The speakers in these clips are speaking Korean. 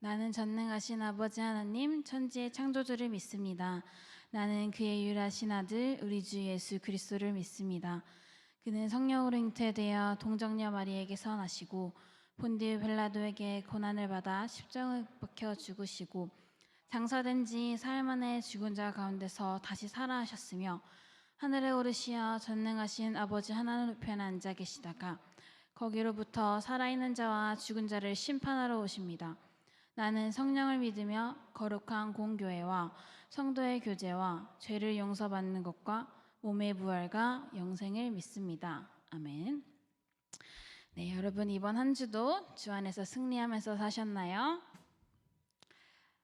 나는 전능하신 아버지 하나님 천지의 창조주를 믿습니다. 나는 그의 유일하신 아들 우리 주 예수 그리스도를 믿습니다. 그는 성령으로 잉태되어 동정녀 마리에게서 나시고 본디오 빌라도에게 고난을 받아 십자가에 박혀 죽으시고 장사된 지 사흘 만에 죽은 자 가운데서 다시 살아나셨으며 하늘에 오르시어 전능하신 아버지 하나님 우편에 앉아 계시다가 거기로부터 살아있는 자와 죽은 자를 심판하러 오십니다. 나는 성령을 믿으며 거룩한 공교회와 성도의 교제와 죄를 용서받는 것과 몸의 부활과 영생을 믿습니다. 아멘. 네, 여러분 이번 한 주도 주 안에서 승리하면서 사셨나요?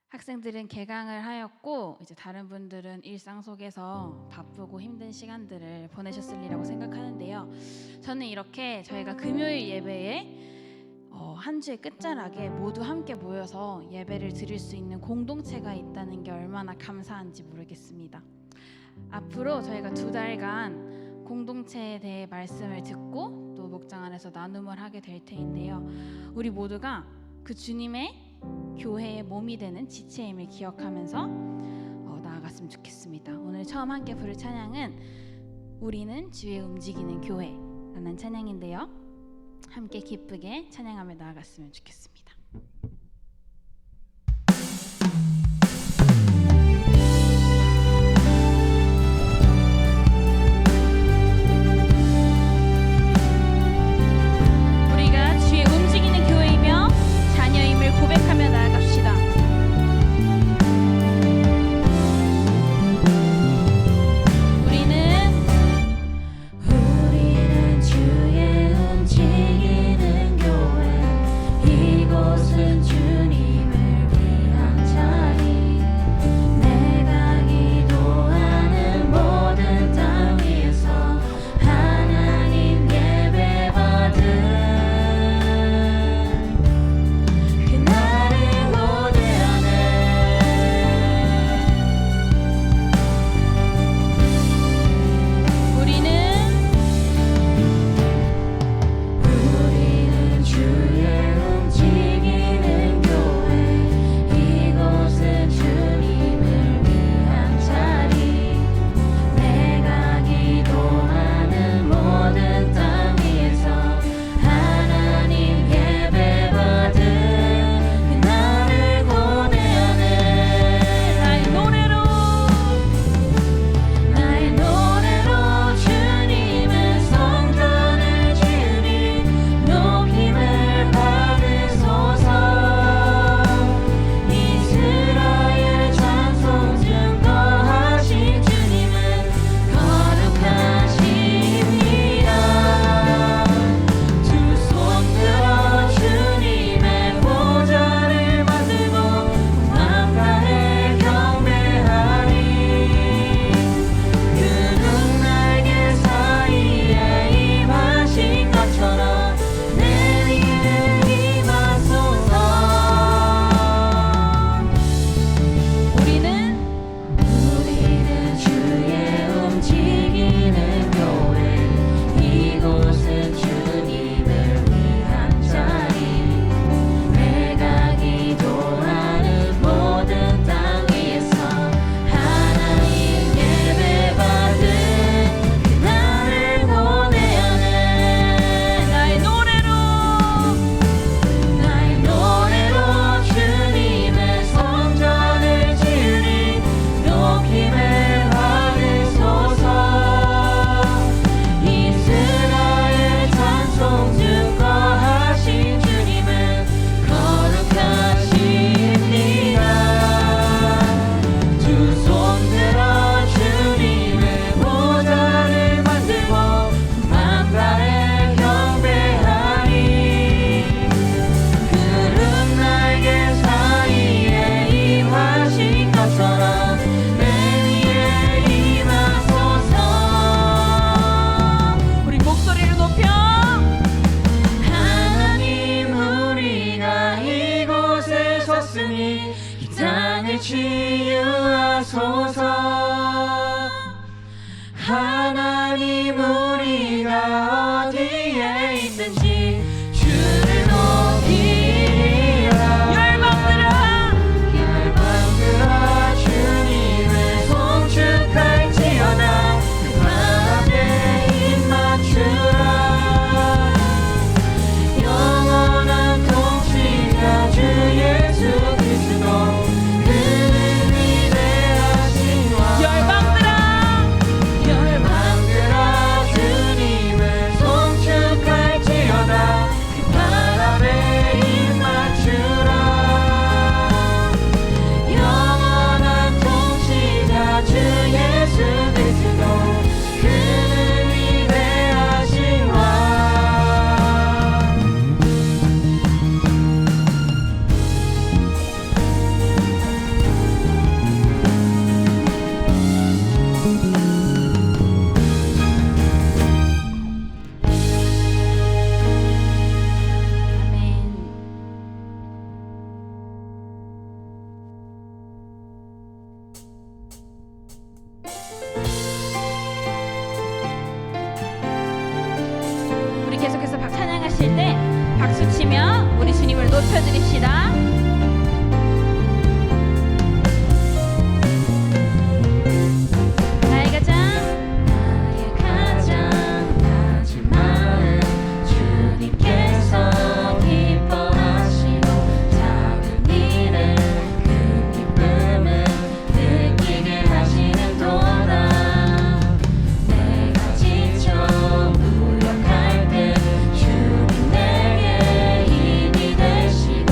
학생들은 개강을 하였고 이제 다른 분들은 일상 속에서 바쁘고 힘든 시간들을 보내셨으리라고 생각하는데요. 저는 이렇게 저희가 금요일 예배에 한 주의 끝자락에 모두 함께 모여서 예배를 드릴 수 있는 공동체가 있다는 게 얼마나 감사한지 모르겠습니다. 앞으로 저희가 2달간 공동체에 대해 말씀을 듣고 또 목장 안에서 나눔을 하게 될 테인데요. 우리 모두가 그 주님의 교회의 몸이 되는 지체임을 기억하면서 나아갔으면 좋겠습니다. 오늘 처음 함께 부를 찬양은 우리는 주의 움직이는 교회라는 찬양인데요. 함께 기쁘게 찬양하며 나아갔으면 좋겠습니다. 우리가 주의 움직이는 교회이며 자녀임을 고백하며 나아갑시다. 우리는 주의 움직이는 교회 박수치며 우리 주님을 높여드립시다. 나의 가장 낮은 마음 주님께서 기뻐하시고 작은 일에 큰 기쁨을 느끼게 하시는도다. 내가 지쳐 무력할 때 주님 내게 힘이 되시고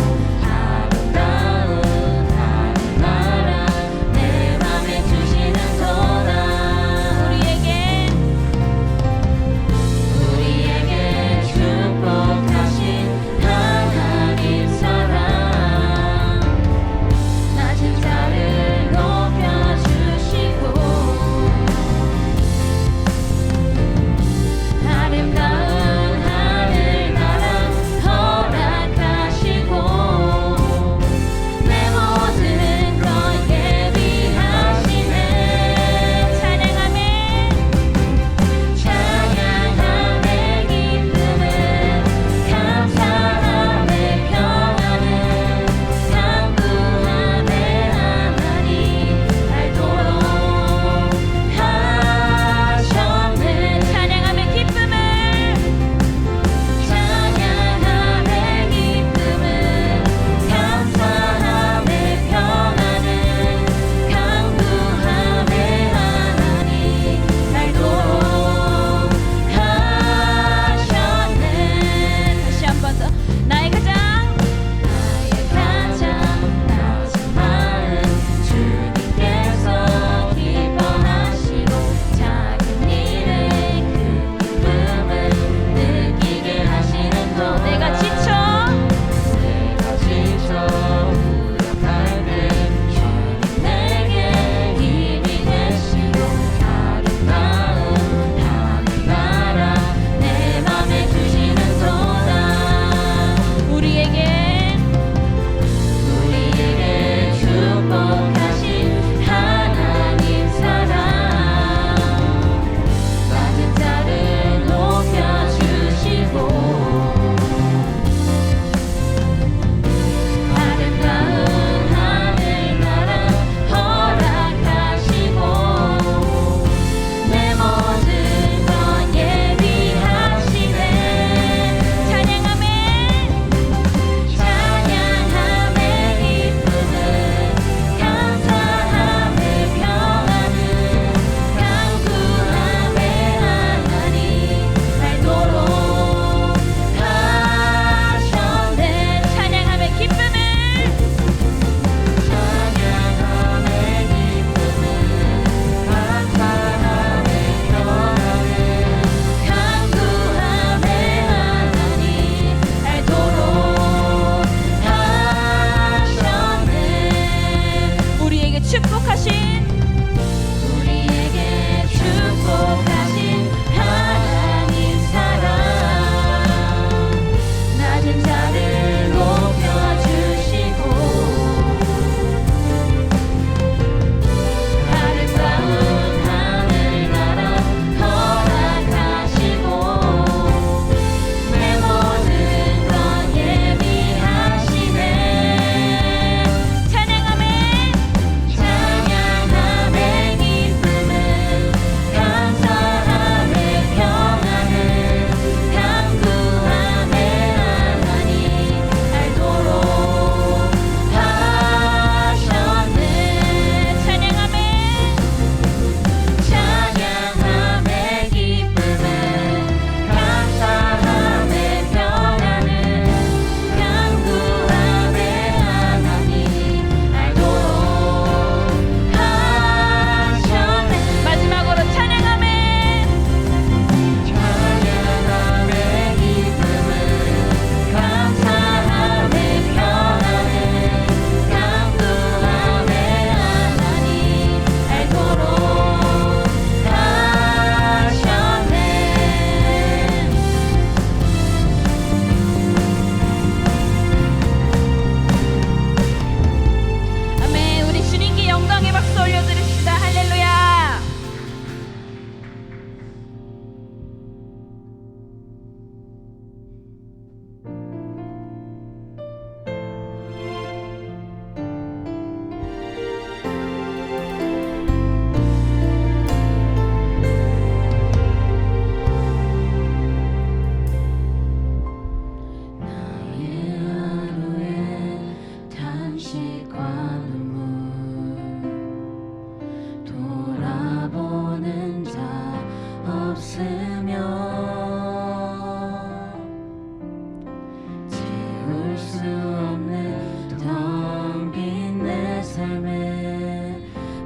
수 없는 텅 빈 내 삶에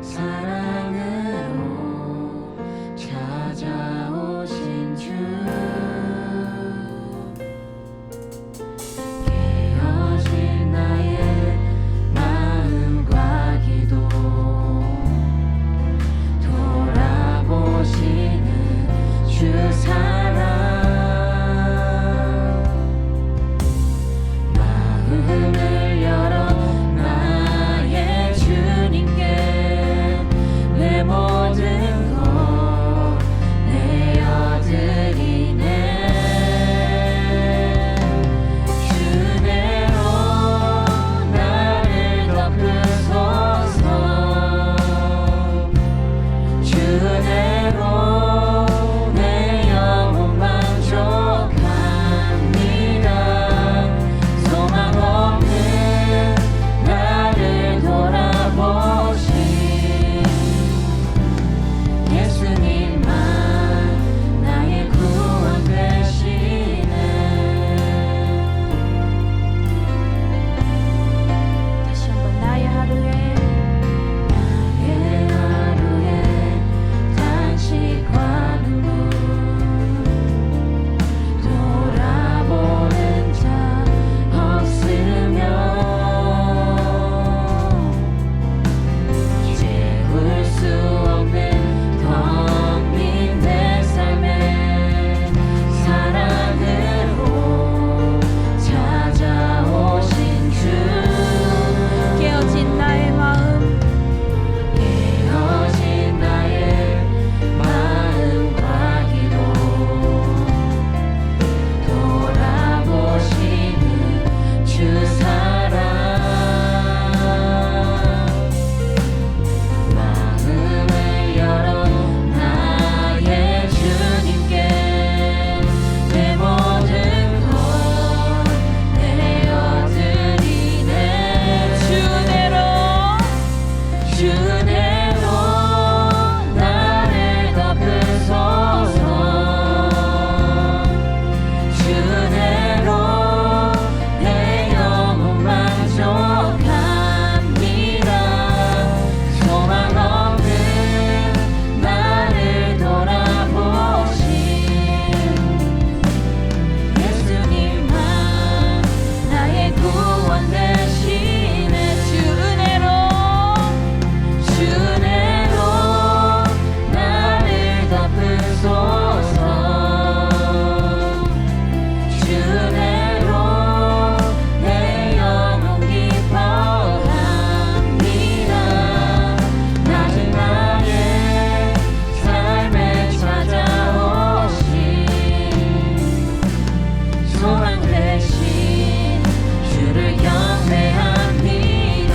사랑으로 찾아오신 주 깨어진 나의 마음과 기도 돌아보시는 주 사랑 마음을 열어 나의 주님께 내 모든 것 내어드리네 주대로 나를 덮으소서 주대로 내 영혼 만족합니다 소망 없는 나를 돌아보신 예수님만 나의 구원 되시네 다시 한번 나의 하루에 탄식과 눈물 돌아보는 자 없으며 채울 수 없는 텅 빈 내 삶에 사랑으로 찾아오신 주 깨어진 나의 마음 깨어진 나의 마음과 기도 돌아보시는 주 사랑 마음을 열어 나의 주님께 내 모든 것 내어드리네 주대로 나를 덮으소서 주대로 내 영혼 만족합니다 소망 없는 나를 돌아보신 예수님만 나의 구원 되시네 주대로 나를 덮으소서 주대로 내 영혼 기뻐합니다 낮은 나의 삶에 찾아오신 소망 되신 주를 경배합니다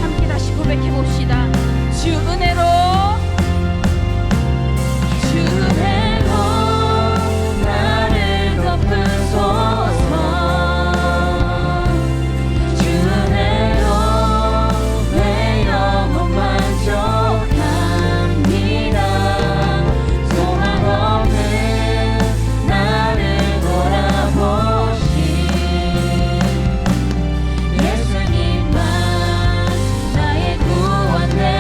함께 다시 고백해 봅시다. 주 은혜로 나를 덮으소서 주대로 내 영혼 만족합니다 소망 없는 나를 돌아보신 예수님만 나의 구원 되시네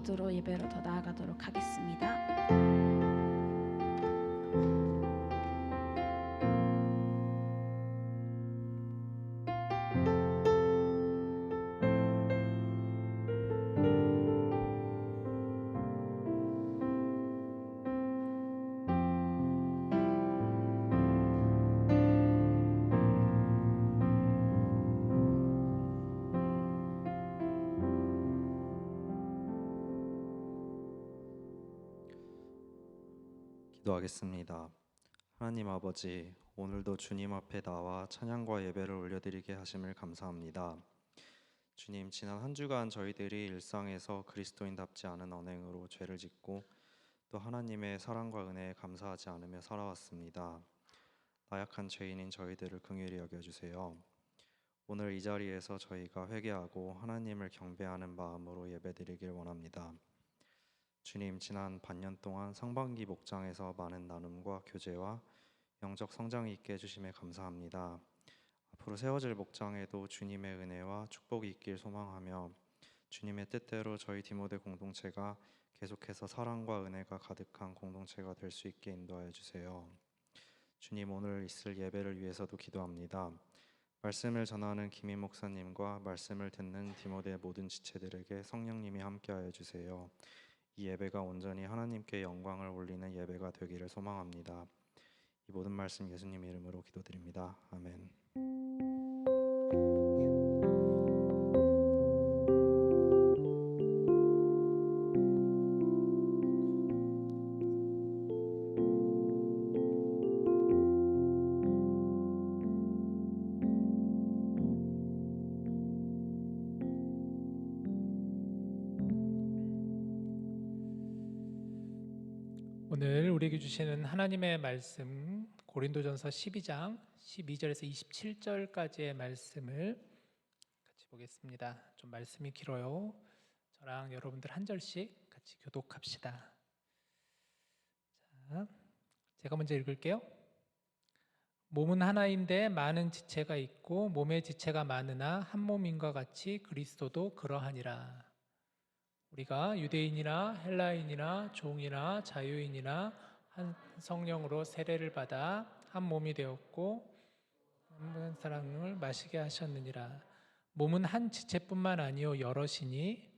기도로 예배로 더 나아가도록 하겠습니다. 기도하겠습니다. 하나님 아버지, 오늘도 주님 앞에 나와 찬양과 예배를 올려드리게 하심을 감사합니다. 주님, 지난 한 주간 저희들이 일상에서 그리스도인답지 않은 언행으로 죄를 짓고 또 하나님의 사랑과 은혜에 감사하지 않으며 살아왔습니다. 나약한 죄인인 저희들을 긍휼히 여겨주세요. 오늘 이 자리에서 저희가 회개하고 하나님을 경배하는 마음으로 예배드리길 원합니다. 주님, 지난 반년 동안 상반기 목장에서 많은 나눔과 교제와 영적 성장이 있게 해주심에 감사합니다. 앞으로 세워질 목장에도 주님의 은혜와 축복이 있길 소망하며 주님의 뜻대로 저희 디모데 공동체가 계속해서 사랑과 은혜가 가득한 공동체가 될 수 있게 인도하여 주세요. 주님, 오늘 있을 예배를 위해서도 기도합니다. 말씀을 전하는 김인 목사님과 말씀을 듣는 디모데 모든 지체들에게 성령님이 함께하여 주세요. 이 예배가 온전히 하나님께 영광을 올리는 예배가 되기를 소망합니다. 이 모든 말씀 예수님 이름으로 기도드립니다. 아멘. 오늘 우리에게 주시는 하나님의 말씀 고린도전서 12장 12절에서 27절까지의 말씀을 같이 보겠습니다. 좀 말씀이 길어요. 저랑 여러분들 한 절씩 같이 교독합시다. 자, 제가 먼저 읽을게요. 몸은 하나인데 많은 지체가 있고 몸의 지체가 많으나 한 몸인과 같이 그리스도도 그러하니라. 우리가 유대인이나 헬라인이나 종이나 자유인이나 한 성령으로 세례를 받아 한 몸이 되었고 한 사랑을 마시게 하셨느니라. 몸은 한 지체뿐만 아니요 여럿이니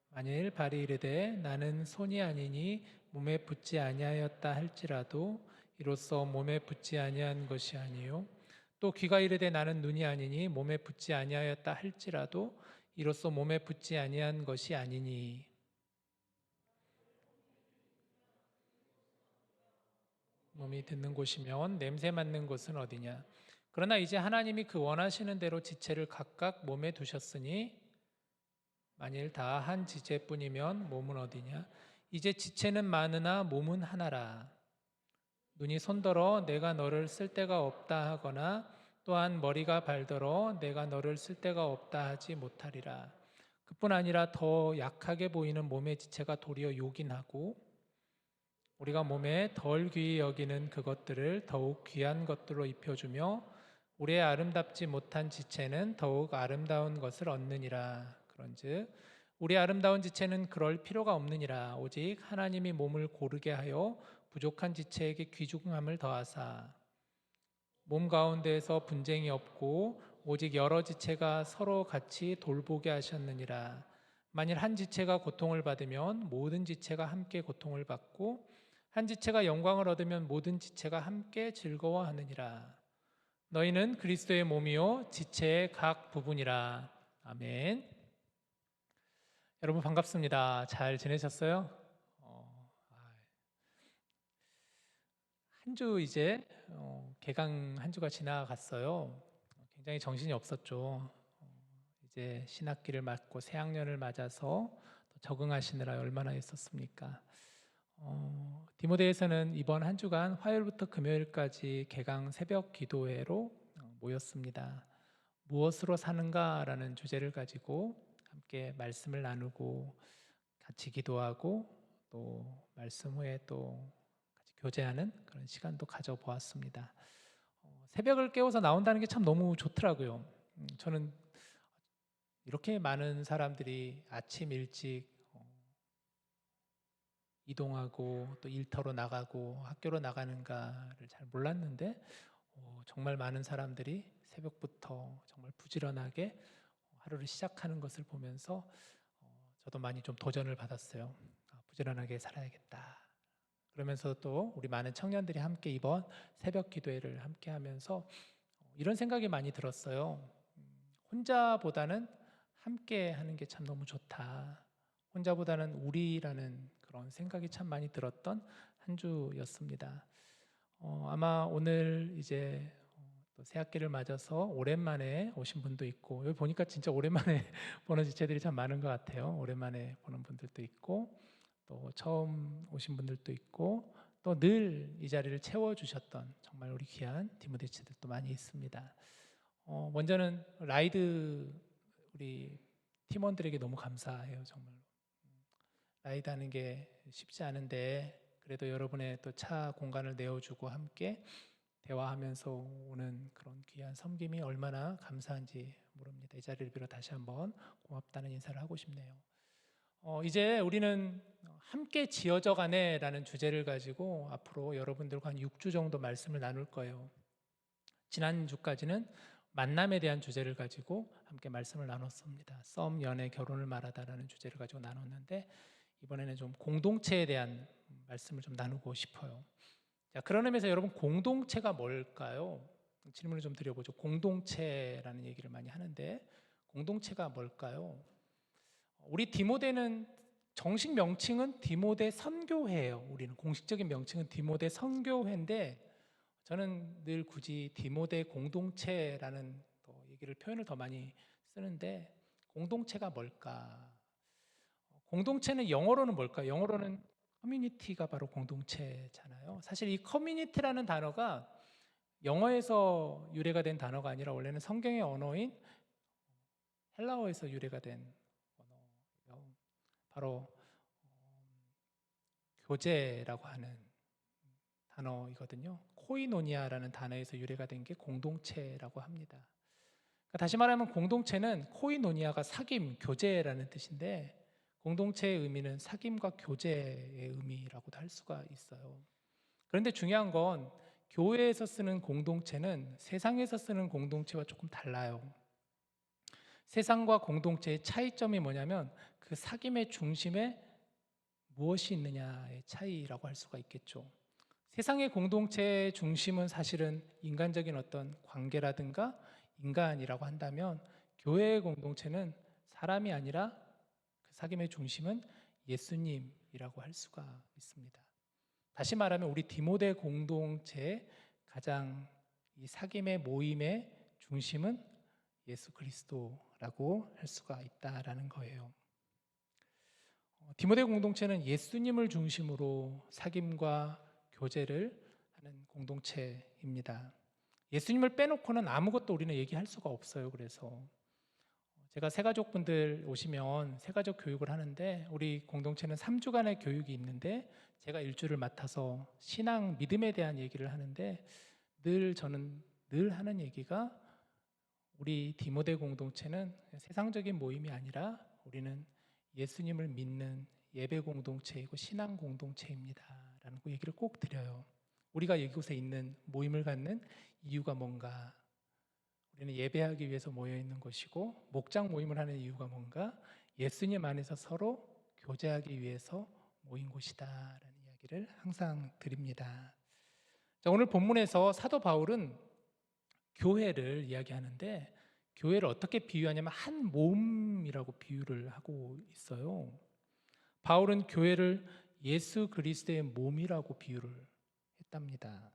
만일 발이 이르되 나는 손이 아니니 몸에 붙지 아니하였다 할지라도 이로써 몸에 붙지 아니한 것이 아니요 또 귀가 이르되 나는 눈이 아니니 몸에 붙지 아니하였다 할지라도 이로써 몸에 붙지 아니한 것이 아니니. 몸이 듣는 곳이면 냄새 맡는 곳은 어디냐. 그러나 이제 하나님이 그 원하시는 대로 지체를 각각 몸에 두셨으니 만일 다 한 지체뿐이면 몸은 어디냐. 이제 지체는 많으나 몸은 하나라. 눈이 손더러 내가 너를 쓸 데가 없다 하거나 또한 머리가 발더러 내가 너를 쓸 데가 없다 하지 못하리라. 그뿐 아니라 더 약하게 보이는 몸의 지체가 도리어 요긴하고 우리가 몸에 덜 귀히 여기는 그것들을 더욱 귀한 것들로 입혀주며 우리의 아름답지 못한 지체는 더욱 아름다운 것을 얻느니라. 그런즉 우리 아름다운 지체는 그럴 필요가 없느니라. 오직 하나님이 몸을 고르게 하여 부족한 지체에게 귀중함을 더하사 몸 가운데에서 분쟁이 없고 오직 여러 지체가 서로 같이 돌보게 하셨느니라. 만일 한 지체가 고통을 받으면 모든 지체가 함께 고통을 받고 한 지체가 영광을 얻으면 모든 지체가 함께 즐거워하느니라. 너희는 그리스도의 몸이요 지체의 각 부분이라. 아멘. 여러분 반갑습니다. 잘 지내셨어요? 한 주 이제 개강 한 주가 지나갔어요. 굉장히 정신이 없었죠. 이제 신학기를 맞고 새 학년을 맞아서 적응하시느라 얼마나 했었습니까? 디모데에서는 이번 한 주간 화요일부터 금요일까지 개강 새벽 기도회로 모였습니다. 무엇으로 사는가라는 주제를 가지고 함께 말씀을 나누고 같이 기도하고 또 말씀 후에 또 같이 교제하는 그런 시간도 가져보았습니다. 새벽을 깨워서 나온다는 게 참 너무 좋더라고요. 저는 이렇게 많은 사람들이 아침 일찍 이동하고 또 일터로 나가고 학교로 나가는가를 잘 몰랐는데 정말 많은 사람들이 새벽부터 정말 부지런하게 하루를 시작하는 것을 보면서 저도 많이 좀 도전을 받았어요. 부지런하게 살아야겠다. 그러면서 또 우리 많은 청년들이 함께 이번 새벽 기도회를 함께 하면서 이런 생각이 많이 들었어요. 혼자보다는 함께 하는 게 참 너무 좋다. 혼자보다는 우리라는 그런 생각이 참 많이 들었던 한 주였습니다. 아마 오늘 이제 또 새학기를 맞아서 오랜만에 오신 분도 있고, 여기 보니까 진짜 오랜만에 보는 지체들이 참 많은 것 같아요. 오랜만에 보는 분들도 있고 또 처음 오신 분들도 있고 또 늘 이 자리를 채워주셨던 정말 우리 귀한 디모데 지체들도 많이 있습니다. 먼저는 라이드 우리 팀원들에게 너무 감사해요. 정말로 라이드 하는 게 쉽지 않은데 그래도 여러분의 또 차 공간을 내어주고 함께 대화하면서 오는 그런 귀한 섬김이 얼마나 감사한지 모릅니다. 이 자리를 빌어 다시 한번 고맙다는 인사를 하고 싶네요. 이제 우리는 함께 지어져 가네라는 주제를 가지고 앞으로 여러분들과 한 6주 정도 말씀을 나눌 거예요. 지난주까지는 만남에 대한 주제를 가지고 함께 말씀을 나눴습니다. 썸, 연애, 결혼을 말하다라는 주제를 가지고 나눴는데 이번에는 좀 공동체에 대한 말씀을 좀 나누고 싶어요. 자, 그런 의미에서 여러분 공동체가 뭘까요? 질문을 좀 드려보죠. 공동체라는 얘기를 많이 하는데 공동체가 뭘까요? 우리 디모데는 정식 명칭은 디모데 선교회예요. 우리는 공식적인 명칭은 디모데 선교회인데 저는 늘 굳이 디모데 공동체라는 또 얘기를 표현을 더 많이 쓰는데 공동체가 뭘까? 공동체는 영어로는 뭘까? 영어로는 커뮤니티가 바로 공동체잖아요. 사실 이 커뮤니티라는 단어가 영어에서 유래가 된 단어가 아니라 원래는 성경의 언어인 헬라어에서 유래가 된 언어예요. 바로 교제라고 하는 단어이거든요. 코이노니아라는 단어에서 유래가 된 게 공동체라고 합니다. 그러니까 다시 말하면 공동체는 코이노니아가 사귐, 교제라는 뜻인데 공동체의 의미는 사귐과 교제의 의미라고도 할 수가 있어요. 그런데 중요한 건 교회에서 쓰는 공동체는 세상에서 쓰는 공동체와 조금 달라요. 세상과 공동체의 차이점이 뭐냐면 그 사귐의 중심에 무엇이 있느냐의 차이라고 할 수가 있겠죠. 세상의 공동체의 중심은 사실은 인간적인 어떤 관계라든가 인간이라고 한다면 교회의 공동체는 사람이 아니라 그 사귐의 중심은 예수님이라고 할 수가 있습니다. 다시 말하면 우리 디모데 공동체의 가장 이 사귐의 모임의 중심은 예수 그리스도라고 할 수가 있다라는 거예요. 디모데 공동체는 예수님을 중심으로 사귐과 교제를 하는 공동체입니다. 예수님을 빼놓고는 아무것도 우리는 얘기할 수가 없어요. 그래서 제가 새가족분들 오시면 새가족 교육을 하는데 우리 공동체는 3주간의 교육이 있는데 제가 일주를 맡아서 신앙, 믿음에 대한 얘기를 하는데 저는 늘 하는 얘기가 우리 디모데 공동체는 세상적인 모임이 아니라 우리는 예수님을 믿는 예배 공동체이고 신앙 공동체입니다 라는 그 얘기를 꼭 드려요. 우리가 이곳에 있는 모임을 갖는 이유가 뭔가? 우리는 예배하기 위해서 모여 있는 것이고 목장 모임을 하는 이유가 뭔가? 예수님 안에서 서로 교제하기 위해서 모인 곳이다 라는 이야기를 항상 드립니다. 자, 오늘 본문에서 사도 바울은 교회를 이야기하는데 교회를 어떻게 비유하냐면 한 몸이라고 비유를 하고 있어요. 바울은 교회를 예수 그리스도의 몸이라고 비유를 했답니다.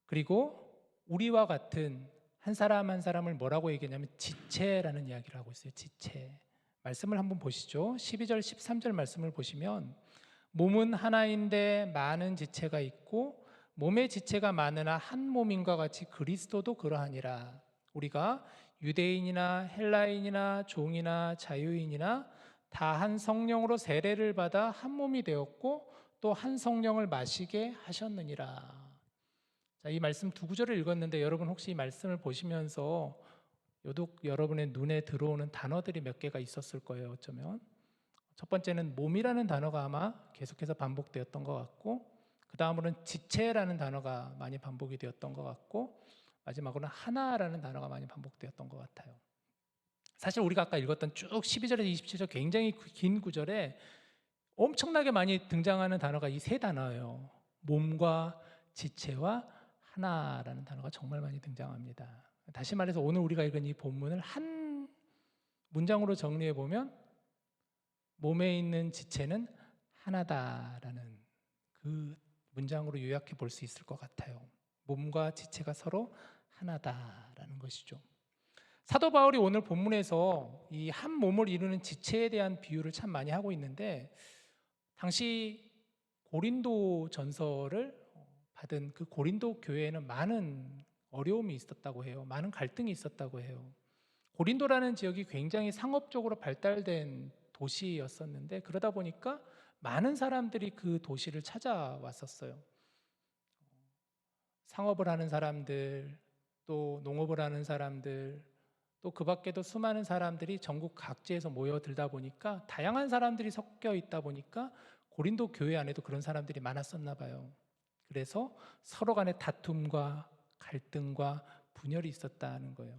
그리고 우리와 같은 한 사람 한 사람을 뭐라고 얘기하냐면 지체라는 이야기를 하고 있어요. 지체. 말씀을 한번 보시죠. 12절 13절 말씀을 보시면 몸은 하나인데 많은 지체가 있고 몸의 지체가 많으나 한 몸인과 같이 그리스도도 그러하니라. 우리가 유대인이나 헬라인이나 종이나 자유인이나 다 한 성령으로 세례를 받아 한 몸이 되었고 또 한 성령을 마시게 하셨느니라. 자, 이 말씀 두 구절을 읽었는데 여러분 혹시 이 말씀을 보시면서 유독 여러분의 눈에 들어오는 단어들이 몇 개가 있었을 거예요. 어쩌면 첫 번째는 몸이라는 단어가 아마 계속해서 반복되었던 것 같고, 그 다음으로는 지체라는 단어가 많이 반복이 되었던 것 같고, 마지막으로는 하나라는 단어가 많이 반복되었던 것 같아요. 사실 우리가 아까 읽었던 쭉 12절에서 27절 굉장히 긴 구절에 엄청나게 많이 등장하는 단어가 이 세 단어예요. 몸과 지체와 하나라는 단어가 정말 많이 등장합니다. 다시 말해서 오늘 우리가 읽은 이 본문을 한 문장으로 정리해 보면 몸에 있는 지체는 하나다라는 그 문장으로 요약해 볼 수 있을 것 같아요. 몸과 지체가 서로 하나다라는 것이죠. 사도 바울이 오늘 본문에서 이 한 몸을 이루는 지체에 대한 비유를 참 많이 하고 있는데, 당시 고린도 전서를 받은 그 고린도 교회에는 많은 어려움이 있었다고 해요. 많은 갈등이 있었다고 해요. 고린도라는 지역이 굉장히 상업적으로 발달된 도시였었는데, 그러다 보니까 많은 사람들이 그 도시를 찾아왔었어요. 상업을 하는 사람들, 또 농업을 하는 사람들, 또 그 밖에도 수많은 사람들이 전국 각지에서 모여들다 보니까, 다양한 사람들이 섞여 있다 보니까 고린도 교회 안에도 그런 사람들이 많았었나 봐요. 그래서 서로 간의 다툼과 갈등과 분열이 있었다는 거예요.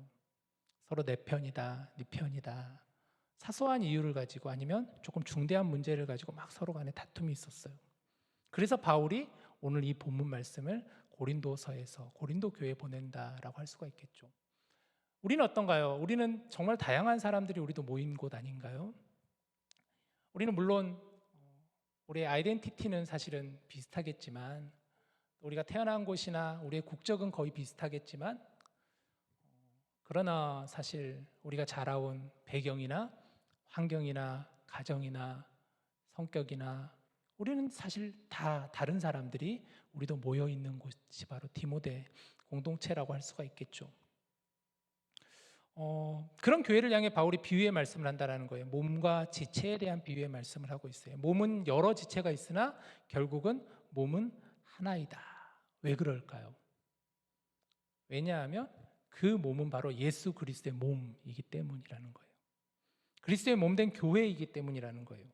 서로 내 편이다, 네 편이다, 사소한 이유를 가지고 아니면 조금 중대한 문제를 가지고 막 서로 간에 다툼이 있었어요. 그래서 바울이 오늘 이 본문 말씀을 고린도서에서 고린도 교회에 보낸다라고 할 수가 있겠죠. 우리는 어떤가요? 우리는 정말 다양한 사람들이 우리도 모인 곳 아닌가요? 우리는 물론 우리의 아이덴티티는 사실은 비슷하겠지만, 우리가 태어난 곳이나 우리의 국적은 거의 비슷하겠지만, 그러나 사실 우리가 자라온 배경이나 환경이나 가정이나 성격이나 우리는 사실 다 다른 사람들이 우리도 모여 있는 곳이 바로 디모데 공동체라고 할 수가 있겠죠. 그런 교회를 향해 바울이 비유의 말씀을 한다라는 거예요. 몸과 지체에 대한 비유의 말씀을 하고 있어요. 몸은 여러 지체가 있으나 결국은 몸은 하나이다. 왜 그럴까요? 왜냐하면 그 몸은 바로 예수 그리스도의 몸이기 때문이라는 거예요. 그리스도의 몸된 교회이기 때문이라는 거예요.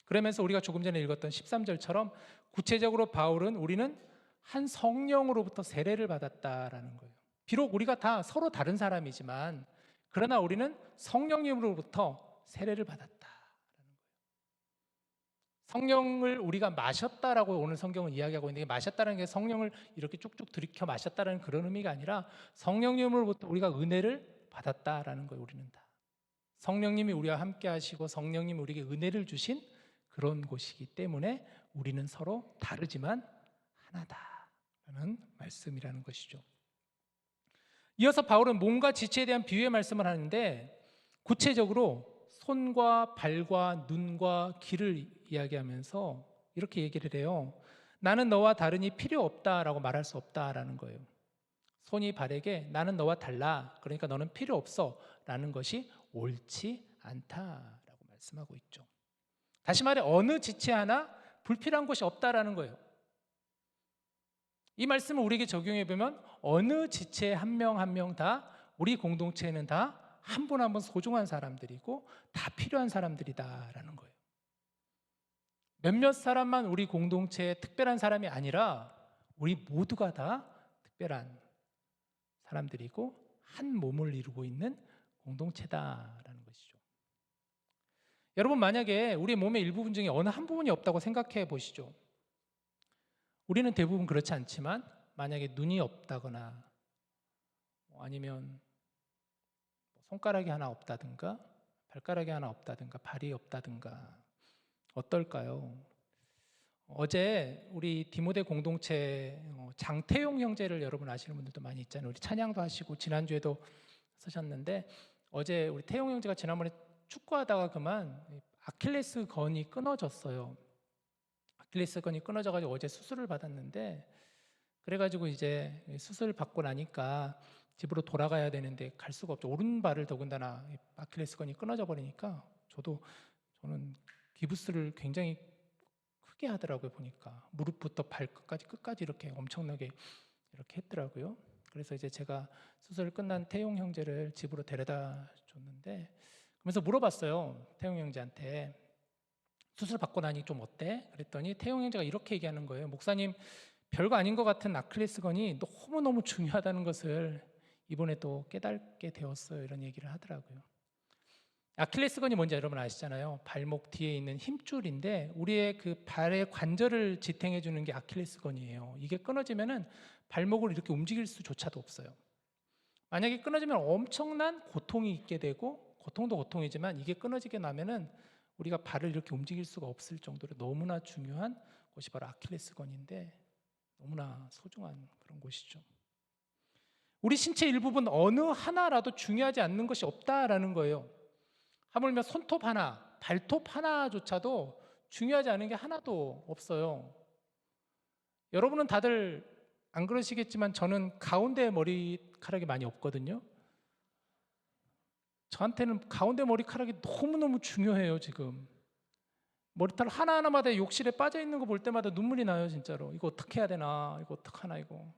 그러면서 우리가 조금 전에 읽었던 13절처럼 구체적으로 바울은 우리는 한 성령으로부터 세례를 받았다라는 거예요. 비록 우리가 다 서로 다른 사람이지만, 그러나 우리는 성령님으로부터 세례를 받았다라는 거예요. 성령을 우리가 마셨다라고 오늘 성경은 이야기하고 있는데, 마셨다는 게 성령을 이렇게 쭉쭉 들이켜 마셨다는 그런 의미가 아니라 성령님으로부터 우리가 은혜를 받았다라는 거예요. 우리는 다 성령님이 우리와 함께 하시고 성령님이 우리에게 은혜를 주신 그런 곳이기 때문에 우리는 서로 다르지만 하나다라는 말씀이라는 것이죠. 이어서 바울은 몸과 지체에 대한 비유의 말씀을 하는데, 구체적으로 손과 발과 눈과 귀를 이야기하면서 이렇게 얘기를 해요. 나는 너와 다르니 필요 없다라고 말할 수 없다라는 거예요. 손이 발에게 나는 너와 달라, 그러니까 너는 필요 없어 라는 것이 옳지 않다라고 말씀하고 있죠. 다시 말해 어느 지체 하나 불필요한 것이 없다라는 거예요. 이 말씀을 우리에게 적용해 보면 어느 지체 한 명 한 명 다, 우리 공동체는 다 한 분 한 분 소중한 사람들이고 다 필요한 사람들이다라는 거예요. 몇몇 사람만 우리 공동체에 특별한 사람이 아니라 우리 모두가 다 특별한 사람들이고 한 몸을 이루고 있는 공동체다라는 것이죠. 여러분, 만약에 우리 몸의 일부분 중에 어느 한 부분이 없다고 생각해 보시죠. 우리는 대부분 그렇지 않지만, 만약에 눈이 없다거나 아니면 손가락이 하나 없다든가 발가락이 하나 없다든가 발이 없다든가 어떨까요? 어제 우리 디모데 공동체 장태용 형제를 여러분 아시는 분들도 많이 있잖아요. 우리 찬양도 하시고 지난주에도 쓰셨는데, 어제 우리 태용 형제가 지난번에 축구하다가 그만 아킬레스 건이 끊어졌어요. 아킬레스 건이 끊어져가지고 어제 수술을 받았는데, 그래가지고 이제 수술 받고 나니까 집으로 돌아가야 되는데 갈 수가 없죠. 오른발을 더군다나 아킬레스 건이 끊어져 버리니까 저는 기부스를 굉장히 크게 하더라고요. 보니까 무릎부터 발끝까지 끝까지 이렇게 엄청나게 이렇게 했더라고요. 그래서 이제 제가 수술 끝난 태용 형제를 집으로 데려다 줬는데, 그러면서 물어봤어요. 태용 형제한테 수술 받고 나니 좀 어때? 그랬더니 태용 형제가 이렇게 얘기하는 거예요. 목사님, 별거 아닌 것 같은 아킬레스건이 너무너무 중요하다는 것을 이번에 또 깨닫게 되었어요. 이런 얘기를 하더라고요. 아킬레스건이 뭔지 여러분 아시잖아요. 발목 뒤에 있는 힘줄인데 우리의 그 발의 관절을 지탱해 주는 게 아킬레스건이에요. 이게 끊어지면은 발목을 이렇게 움직일 수조차도 없어요. 만약에 끊어지면 엄청난 고통이 있게 되고, 고통도 고통이지만 이게 끊어지게 나면은 우리가 발을 이렇게 움직일 수가 없을 정도로 너무나 중요한 곳이 바로 아킬레스건인데 너무나 소중한 그런 곳이죠. 우리 신체 일부분 어느 하나라도 중요하지 않는 것이 없다라는 거예요. 하물며 손톱 하나, 발톱 하나조차도 중요하지 않은 게 하나도 없어요. 여러분은 다들 안 그러시겠지만 저는 가운데 머리카락이 많이 없거든요. 저한테는 가운데 머리카락이 너무너무 중요해요. 지금 머리카락 하나하나마다 욕실에 빠져 있는 거 볼 때마다 눈물이 나요. 진짜로. 이거 어떻게 해야 되나, 이거 어떡하나, 이거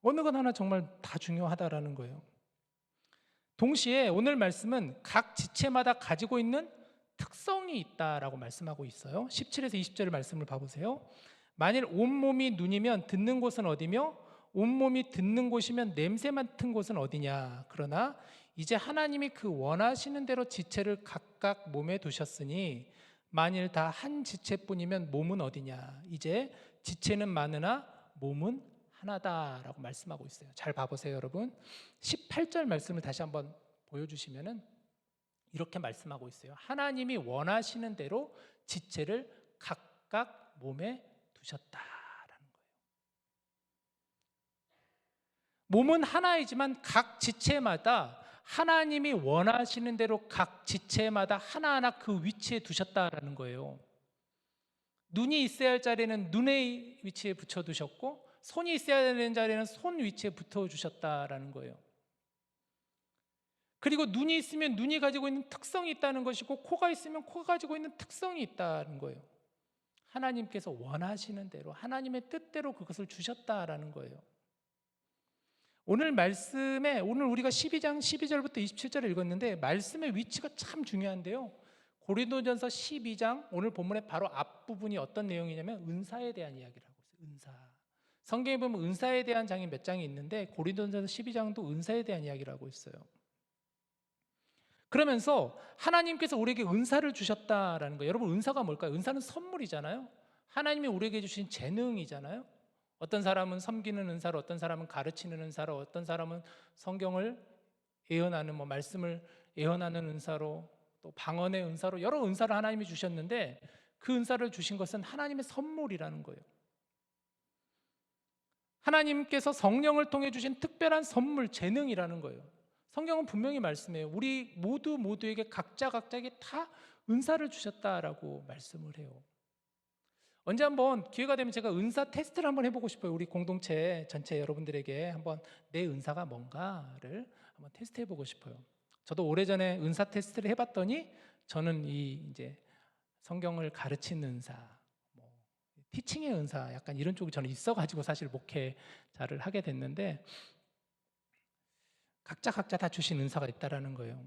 어느 것 하나 정말 다 중요하다라는 거예요. 동시에 오늘 말씀은 각 지체마다 가지고 있는 특성이 있다라고 말씀하고 있어요. 17에서 20절 말씀을 봐보세요. 만일 온몸이 눈이면 듣는 곳은 어디며 온몸이 듣는 곳이면 냄새 맡은 곳은 어디냐. 그러나 이제 하나님이 그 원하시는 대로 지체를 각각 몸에 두셨으니 만일 다 한 지체뿐이면 몸은 어디냐. 이제 지체는 많으나 몸은 하나다라고 말씀하고 있어요. 잘 봐보세요, 여러분. 18절 말씀을 다시 한번 보여주시면은 이렇게 말씀하고 있어요. 하나님이 원하시는 대로 지체를 각각 몸에 두셨다라는 거예요. 몸은 하나이지만 각 지체마다 하나님이 원하시는 대로 각 지체마다 하나하나 그 위치에 두셨다라는 거예요. 눈이 있어야 할 자리에는 눈의 위치에 붙여두셨고, 손이 있어야 되는 자리에는 손 위치에 붙여주셨다라는 거예요. 그리고 눈이 있으면 눈이 가지고 있는 특성이 있다는 것이고, 코가 있으면 코가 가지고 있는 특성이 있다는 거예요. 하나님께서 원하시는 대로, 하나님의 뜻대로 그것을 주셨다라는 거예요. 오늘 말씀에, 오늘 우리가 12장 12절부터 27절을 읽었는데 말씀의 위치가 참 중요한데요. 고린도전서 12장 오늘 본문의 바로 앞부분이 어떤 내용이냐면 은사에 대한 이야기를 하고 있어요. 은사. 성경에 보면 은사에 대한 장이 몇 장이 있는데 고린도전서 12장도 은사에 대한 이야기를 하고 있어요. 그러면서 하나님께서 우리에게 은사를 주셨다라는 거예요. 여러분, 은사가 뭘까요? 은사는 선물이잖아요. 하나님이 우리에게 주신 재능이잖아요. 어떤 사람은 섬기는 은사로, 어떤 사람은 가르치는 은사로, 어떤 사람은 성경을 예언하는 말씀을 예언하는 은사로, 또 방언의 은사로, 여러 은사를 하나님이 주셨는데 그 은사를 주신 것은 하나님의 선물이라는 거예요. 하나님께서 성령을 통해 주신 특별한 선물, 재능이라는 거예요. 성경은 분명히 말씀해요. 우리 모두에게 각자에게 다 은사를 주셨다라고 말씀을 해요. 언제 한번 기회가 되면 제가 은사 테스트를 한번 해보고 싶어요. 우리 공동체 전체 여러분들에게 한번 내 은사가 뭔가를 한번 테스트해보고 싶어요. 저도 오래전에 은사 테스트를 해봤더니 저는 이제 성경을 가르치는 은사, 티칭의 은사, 약간 이런 쪽이 저는 있어가지고 사실 목회자를 하게 됐는데 각자 다 주신 은사가 있다라는 거예요.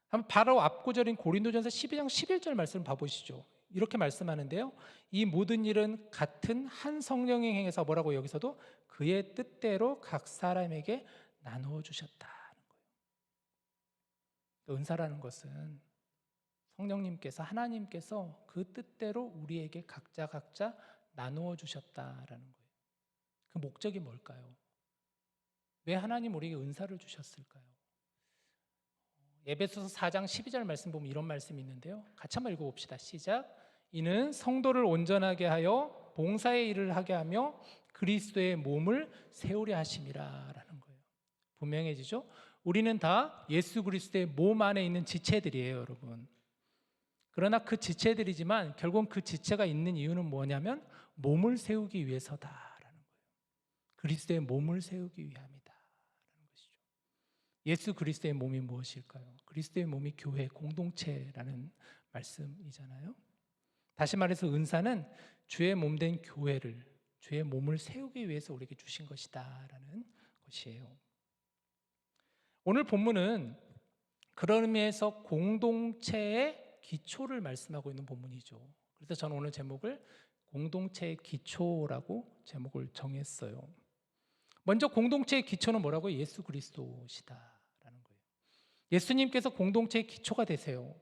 한번 바로 앞구절인 고린도전서 12장 11절 말씀 봐보시죠. 이렇게 말씀하는데요. 이 모든 일은 같은 한 성령이 행해서 뭐라고 여기서도 그의 뜻대로 각 사람에게 나누어 주셨다는 거예요. 은사라는 것은 성령님께서, 하나님께서 그 뜻대로 우리에게 각자 나누어 주셨다라는 거예요. 그 목적이 뭘까요? 왜 하나님 우리에게 은사를 주셨을까요? 에베소서 4장 12절 말씀 보면 이런 말씀이 있는데요. 같이 한번 읽어봅시다. 시작. 이는 성도를 온전하게 하여 봉사의 일을 하게 하며 그리스도의 몸을 세우려 하심이라라는 거예요. 분명해지죠? 우리는 다 예수 그리스도의 몸 안에 있는 지체들이에요, 여러분. 그러나 그 지체들이지만 결국 그 지체가 있는 이유는 뭐냐면 몸을 세우기 위해서다라는 거예요. 그리스도의 몸을 세우기 위함이다라는 것이죠. 예수 그리스도의 몸이 무엇일까요? 그리스도의 몸이 교회 공동체라는 말씀이잖아요. 다시 말해서 은사는 주의 몸된 교회를, 주의 몸을 세우기 위해서 우리에게 주신 것이다라는 것이에요. 오늘 본문은 그런 의미에서 공동체의 기초를 말씀하고 있는 본문이죠. 그래서 저는 오늘 제목을 공동체의 기초라고 제목을 정했어요. 먼저 공동체의 기초는 뭐라고요? 예수 그리스도시다라는 거예요. 예수님께서 공동체의 기초가 되세요.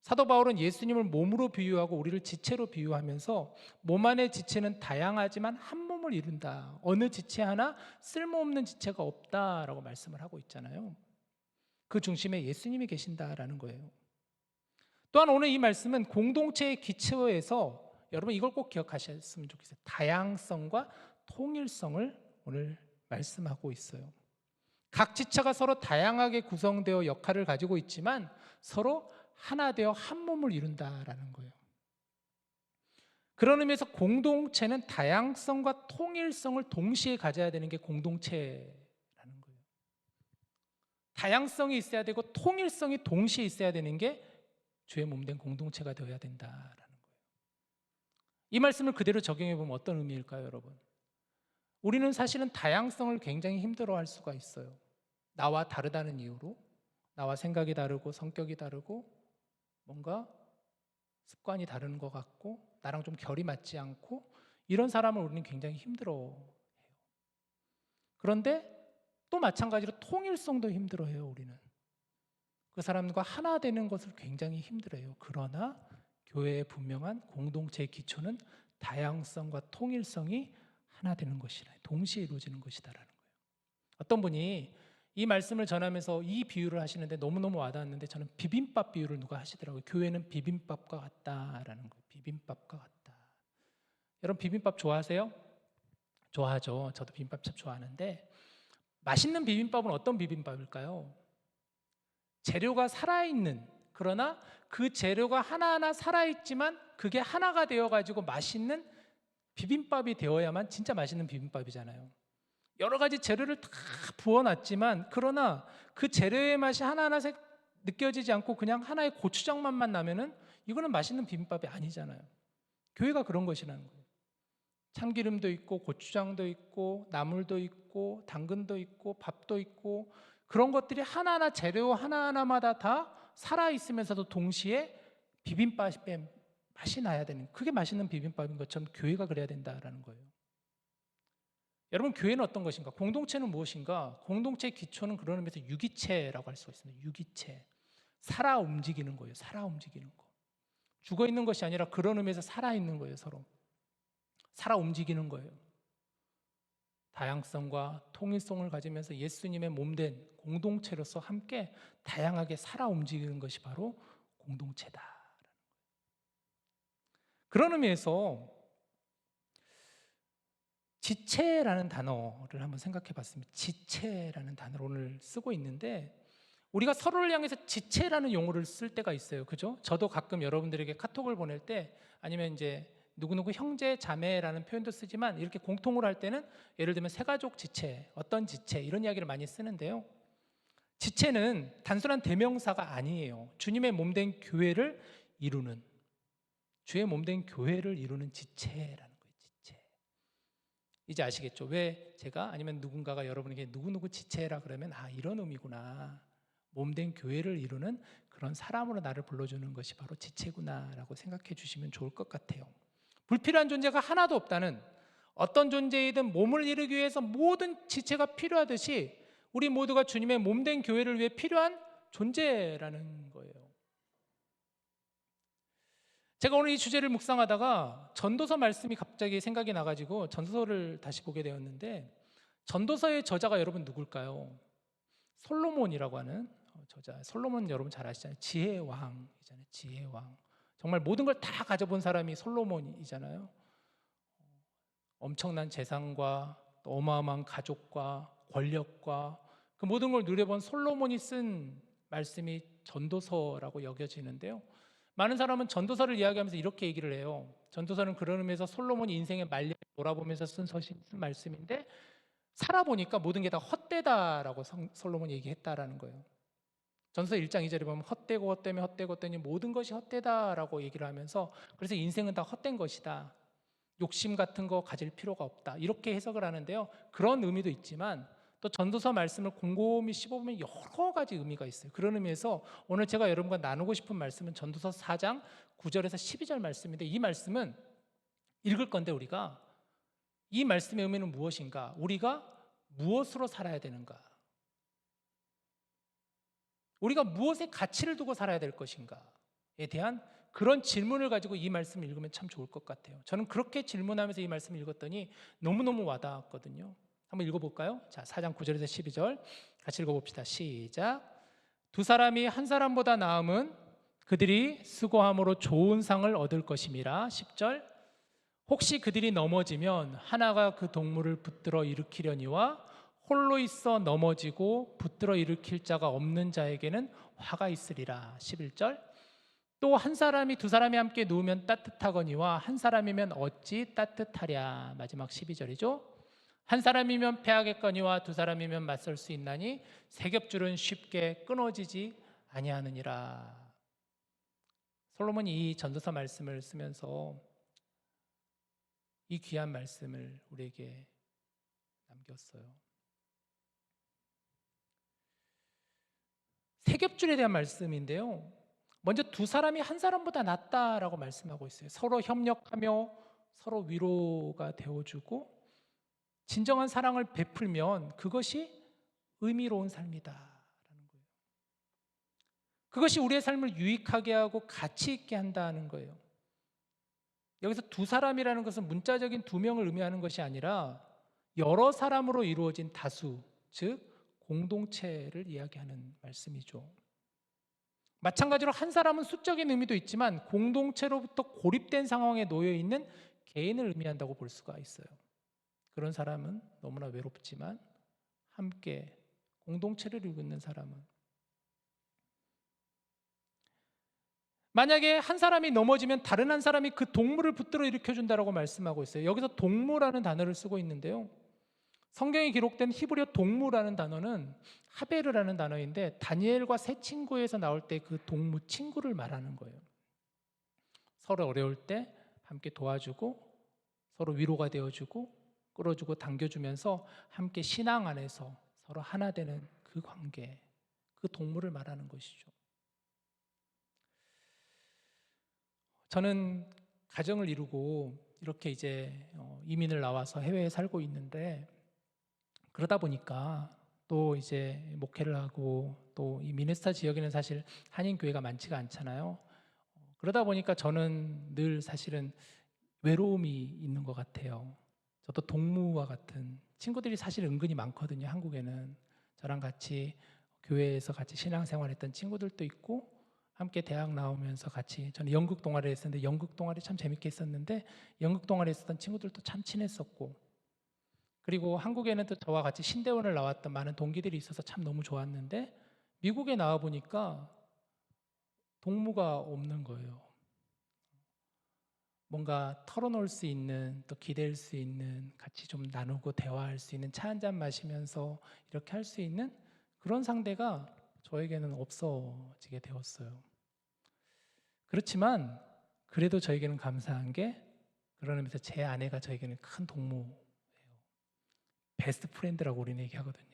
사도 바울은 예수님을 몸으로 비유하고 우리를 지체로 비유하면서 몸 안의 지체는 다양하지만 한 몸을 이룬다. 어느 지체 하나 쓸모없는 지체가 없다라고 말씀을 하고 있잖아요. 그 중심에 예수님이 계신다라는 거예요. 또한 오늘 이 말씀은 공동체의 기초에서 여러분 이걸 꼭 기억하셨으면 좋겠어요. 다양성과 통일성을 오늘 말씀하고 있어요. 각 지체가 서로 다양하게 구성되어 역할을 가지고 있지만 서로 하나 되어 한 몸을 이룬다라는 거예요. 그런 의미에서 공동체는 다양성과 통일성을 동시에 가져야 되는 게 공동체라는 거예요. 다양성이 있어야 되고 통일성이 동시에 있어야 되는 게 주의 몸된 공동체가 되어야 된다라는 거예요. 이 말씀을 그대로 적용해 보면 어떤 의미일까요, 여러분? 우리는 사실은 다양성을 굉장히 힘들어할 수가 있어요. 나와 다르다는 이유로, 나와 생각이 다르고 성격이 다르고 뭔가 습관이 다른 것 같고 나랑 좀 결이 맞지 않고 이런 사람을 우리는 굉장히 힘들어해요. 그런데 또 마찬가지로 통일성도 힘들어해요. 우리는 그 사람과 하나 되는 것을 굉장히 힘들어해요. 그러나 교회의 분명한 공동체의 기초는 다양성과 통일성이 하나 되는 것이라, 동시에 이루어지는 것이다라는 거예요. 어떤 분이 이 말씀을 전하면서 이 비유를 하시는데 너무너무 와닿았는데, 저는 비빔밥 비유를 누가 하시더라고요. 교회는 비빔밥과 같다라는 거예요. 비빔밥과 같다. 여러분 비빔밥 좋아하세요? 좋아하죠. 저도 비빔밥 참 좋아하는데, 맛있는 비빔밥은 어떤 비빔밥일까요? 재료가 살아있는, 그러나 그 재료가 하나하나 살아있지만 그게 하나가 되어가지고 맛있는 비빔밥이 되어야만 진짜 맛있는 비빔밥이잖아요. 여러 가지 재료를 다 부어놨지만 그러나 그 재료의 맛이 하나하나 느껴지지 않고 그냥 하나의 고추장 맛만 나면은 이거는 맛있는 비빔밥이 아니잖아요. 교회가 그런 것이라는 거예요. 참기름도 있고 고추장도 있고 나물도 있고 당근도 있고 밥도 있고 그런 것들이 하나하나 재료 하나하나마다 다 살아있으면서도 동시에 비빔밥의 맛이 나야 되는, 그게 맛있는 비빔밥인 것처럼 교회가 그래야 된다라는 거예요. 여러분 교회는 어떤 것인가? 공동체는 무엇인가? 공동체의 기초는 그런 의미에서 유기체라고 할 수가 있습니다. 유기체. 살아 움직이는 거예요. 살아 움직이는 거. 죽어 있는 것이 아니라 그런 의미에서 살아 있는 거예요. 서로 살아 움직이는 거예요. 다양성과 통일성을 가지면서 예수님의 몸된 공동체로서 함께 다양하게 살아 움직이는 것이 바로 공동체다. 그런 의미에서 지체라는 단어를 한번 생각해 봤습니다. 지체라는 단어를 오늘 쓰고 있는데, 우리가 서로를 향해서 지체라는 용어를 쓸 때가 있어요. 그죠? 저도 가끔 여러분들에게 카톡을 보낼 때, 아니면 이제 누구누구 형제, 자매라는 표현도 쓰지만 이렇게 공통으로 할 때는 예를 들면 새가족 지체, 어떤 지체 이런 이야기를 많이 쓰는데요. 지체는 단순한 대명사가 아니에요. 주님의 몸된 교회를 이루는, 주의 몸된 교회를 이루는 지체라는 거예요. 지체. 이제 아시겠죠? 왜 제가 아니면 누군가가 여러분에게 누구누구 지체라 그러면 아 이런 의미구나. 몸된 교회를 이루는 그런 사람으로 나를 불러주는 것이 바로 지체구나라고 생각해 주시면 좋을 것 같아요. 불필요한 존재가 하나도 없다는, 어떤 존재이든 몸을 이루기 위해서 모든 지체가 필요하듯이 우리 모두가 주님의 몸된 교회를 위해 필요한 존재라는 거예요. 제가 오늘 이 주제를 묵상하다가 전도서 말씀이 갑자기 생각이 나가지고 전도서를 다시 보게 되었는데, 전도서의 저자가 여러분 누굴까요? 솔로몬이라고 하는 저자. 솔로몬 여러분 잘 아시잖아요. 지혜의 왕이잖아요. 지혜의 왕. 정말 모든 걸 다 가져본 사람이 솔로몬이잖아요. 엄청난 재산과 또 어마어마한 가족과 권력과 그 모든 걸 누려본 솔로몬이 쓴 말씀이 전도서라고 여겨지는데요. 많은 사람은 전도서를 이야기하면서 이렇게 얘기를 해요. 전도서는 그런 의미에서 솔로몬이 인생의 말년을 돌아보면서 쓴 말씀인데, 살아보니까 모든 게 다 헛되다라고 솔로몬이 얘기했다라는 거예요. 전도서 1장 2절에 보면 헛되고 헛되며 헛되고 헛되니 모든 것이 헛되다라고 얘기를 하면서, 그래서 인생은 다 헛된 것이다. 욕심 같은 거 가질 필요가 없다. 이렇게 해석을 하는데요. 그런 의미도 있지만 또 전도서 말씀을 곰곰이 씹어보면 여러 가지 의미가 있어요. 그런 의미에서 오늘 제가 여러분과 나누고 싶은 말씀은 전도서 4장 9절에서 12절 말씀인데, 이 말씀은 읽을 건데 우리가 이 말씀의 의미는 무엇인가? 우리가 무엇으로 살아야 되는가? 우리가 무엇에 가치를 두고 살아야 될 것인가에 대한 그런 질문을 가지고 이 말씀을 읽으면 참 좋을 것 같아요. 저는 그렇게 질문하면서 이 말씀을 읽었더니 너무너무 와닿았거든요. 한번 읽어볼까요? 자, 4장 9절에서 12절 같이 읽어봅시다. 시작. 두 사람이 한 사람보다 나음은 그들이 수고함으로 좋은 상을 얻을 것임이라. 10절. 혹시 그들이 넘어지면 하나가 그 동물을 붙들어 일으키려니와 홀로 있어 넘어지고 붙들어 일으킬 자가 없는 자에게는 화가 있으리라. 11절. 또 한 사람이 두 사람이 함께 누우면 따뜻하거니와 한 사람이면 어찌 따뜻하랴. 마지막 12절이죠. 한 사람이면 패하겠거니와 두 사람이면 맞설 수 있나니 세 겹줄은 쉽게 끊어지지 아니하느니라. 솔로몬이 이 전도서 말씀을 쓰면서 이 귀한 말씀을 우리에게 남겼어요. 세 겹줄에 대한 말씀인데요, 먼저 두 사람이 한 사람보다 낫다라고 말씀하고 있어요. 서로 협력하며 서로 위로가 되어주고 진정한 사랑을 베풀면 그것이 의미로운 삶이다라는 거예요. 그것이 우리의 삶을 유익하게 하고 가치 있게 한다는 거예요. 여기서 두 사람이라는 것은 문자적인 두 명을 의미하는 것이 아니라 여러 사람으로 이루어진 다수, 즉 공동체를 이야기하는 말씀이죠. 마찬가지로 한 사람은 수적인 의미도 있지만 공동체로부터 고립된 상황에 놓여 있는 개인을 의미한다고 볼 수가 있어요. 그런 사람은 너무나 외롭지만 함께 공동체를 이루는 사람은, 만약에 한 사람이 넘어지면 다른 한 사람이 그 동물을 붙들어 일으켜준다라고 말씀하고 있어요. 여기서 동무라는 단어를 쓰고 있는데요, 성경에 기록된 히브리어 동무라는 단어는 하베르라는 단어인데 다니엘과 세 친구에서 나올 때 그 동무 친구를 말하는 거예요. 서로 어려울 때 함께 도와주고 서로 위로가 되어주고 끌어주고 당겨주면서 함께 신앙 안에서 서로 하나 되는 그 관계, 그 동무를 말하는 것이죠. 저는 가정을 이루고 이렇게 이제 이민을 나와서 해외에 살고 있는데, 그러다 보니까 또 이제 목회를 하고 또 이 미네스타 지역에는 사실 한인 교회가 많지가 않잖아요. 그러다 보니까 저는 늘 사실은 외로움이 있는 것 같아요. 저도 동무와 같은 친구들이 사실 은근히 많거든요. 한국에는 저랑 같이 교회에서 같이 신앙생활했던 친구들도 있고, 함께 대학 나오면서 같이, 저는 연극 동아리에 있었는데 연극 동아리 참 재밌게 했었는데 연극 동아리에 있었던 친구들도 참 친했었고, 그리고 한국에는 또 저와 같이 신대원을 나왔던 많은 동기들이 있어서 참 너무 좋았는데 미국에 나와 보니까 동무가 없는 거예요. 뭔가 털어놓을 수 있는, 또 기댈 수 있는, 같이 좀 나누고 대화할 수 있는, 차 한잔 마시면서 이렇게 할 수 있는 그런 상대가 저에게는 없어지게 되었어요. 그렇지만 그래도 저에게는 감사한 게, 그런 의미에서 제 아내가 저에게는 큰 동무예요. 베스트 프렌드라고 우리는 얘기하거든요.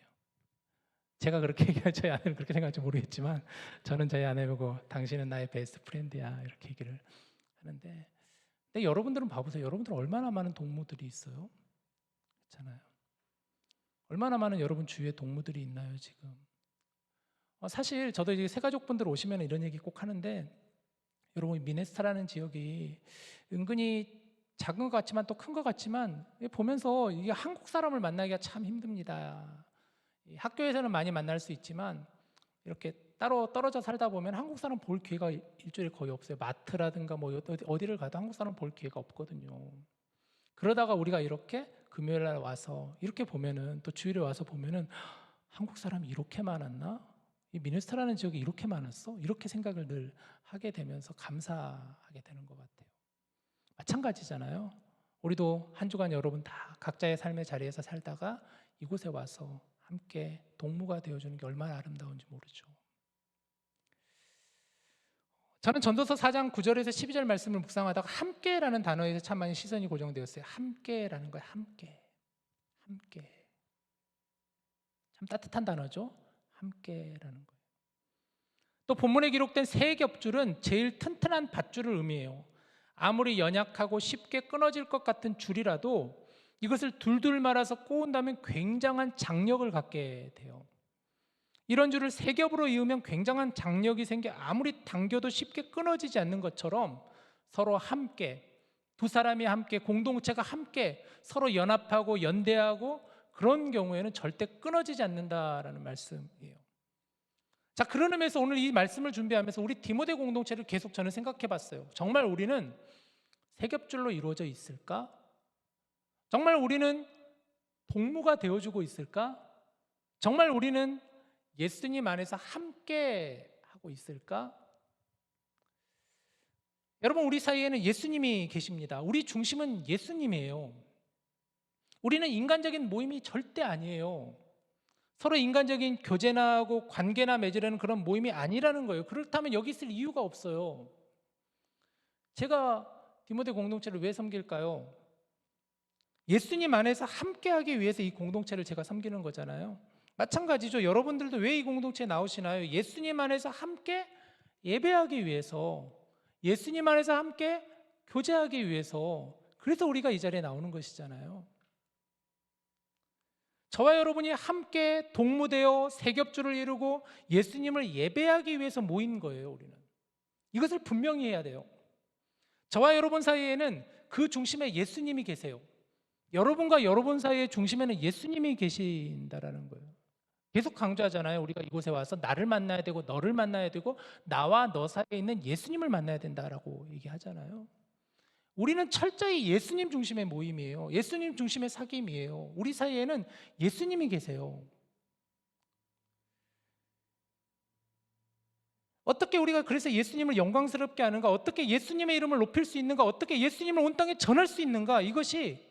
제가 그렇게 얘기하면 저희 아내는 그렇게 생각할지 모르겠지만 저는 저희 아내 보고 당신은 나의 베스트 프렌드야 이렇게 얘기를 하는데, 근데 여러분들은 봐보세요. 여러분들은 얼마나 많은 동무들이 있어요? 그렇잖아요. 얼마나 많은 여러분 주위에 동무들이 있나요 지금? 사실 저도 이제 새가족분들 오시면 이런 얘기 꼭 하는데, 여러분 미네스타라는 지역이 은근히 작은 것 같지만 또 큰 것 같지만 보면서 이게 한국 사람을 만나기가 참 힘듭니다. 학교에서는 많이 만날 수 있지만 이렇게 따로 떨어져 살다 보면 한국 사람 볼 기회가 일주일에 거의 없어요. 마트라든가 뭐 어디를 가도 한국 사람 볼 기회가 없거든요. 그러다가 우리가 이렇게 금요일 날 와서 이렇게 보면은, 또 주일에 와서 보면은 한국 사람이 이렇게 많았나? 이 미네스타라는 지역이 이렇게 많았어? 이렇게 생각을 늘 하게 되면서 감사하게 되는 것 같아요. 마찬가지잖아요. 우리도 한 주간 여러분 다 각자의 삶의 자리에서 살다가 이곳에 와서 함께 동무가 되어주는 게 얼마나 아름다운지 모르죠. 저는 전도서 4장 9절에서 12절 말씀을 묵상하다가 함께라는 단어에서 참 많이 시선이 고정되었어요. 함께라는 거예요. 함께. 참 따뜻한 단어죠. 함께라는 거예요. 또 본문에 기록된 세 겹줄은 제일 튼튼한 밧줄을 의미해요. 아무리 연약하고 쉽게 끊어질 것 같은 줄이라도 이것을 둘둘 말아서 꼬은다면 굉장한 장력을 갖게 돼요. 이런 줄을 세 겹으로 이으면 굉장한 장력이 생겨 아무리 당겨도 쉽게 끊어지지 않는 것처럼 서로 함께, 두 사람이 함께, 공동체가 함께 서로 연합하고 연대하고 그런 경우에는 절대 끊어지지 않는다라는 말씀이에요. 자, 그런 의미에서 오늘 이 말씀을 준비하면서 우리 디모데 공동체를 계속 저는 생각해 봤어요. 정말 우리는 세 겹줄로 이루어져 있을까? 정말 우리는 동무가 되어주고 있을까? 정말 우리는 예수님 안에서 함께 하고 있을까? 여러분, 우리 사이에는 예수님이 계십니다. 우리 중심은 예수님이에요. 우리는 인간적인 모임이 절대 아니에요. 서로 인간적인 교제나 하고 관계나 맺으려는 그런 모임이 아니라는 거예요. 그렇다면 여기 있을 이유가 없어요. 제가 디모데 공동체를 왜 섬길까요? 예수님 안에서 함께하기 위해서 이 공동체를 제가 섬기는 거잖아요. 마찬가지죠. 여러분들도 왜 이 공동체에 나오시나요? 예수님 안에서 함께 예배하기 위해서, 예수님 안에서 함께 교제하기 위해서, 그래서 우리가 이 자리에 나오는 것이잖아요. 저와 여러분이 함께 동무되어 세 겹줄을 이루고 예수님을 예배하기 위해서 모인 거예요. 우리는 이것을 분명히 해야 돼요. 저와 여러분 사이에는 그 중심에 예수님이 계세요. 여러분과 여러분 사이의 중심에는 예수님이 계신다라는 거예요. 계속 강조하잖아요. 우리가 이곳에 와서 나를 만나야 되고 너를 만나야 되고 나와 너 사이에 있는 예수님을 만나야 된다라고 얘기하잖아요. 우리는 철저히 예수님 중심의 모임이에요. 예수님 중심의 사귐이에요. 우리 사이에는 예수님이 계세요. 어떻게 우리가 그래서 예수님을 영광스럽게 하는가? 어떻게 예수님의 이름을 높일 수 있는가? 어떻게 예수님을 온 땅에 전할 수 있는가? 이것이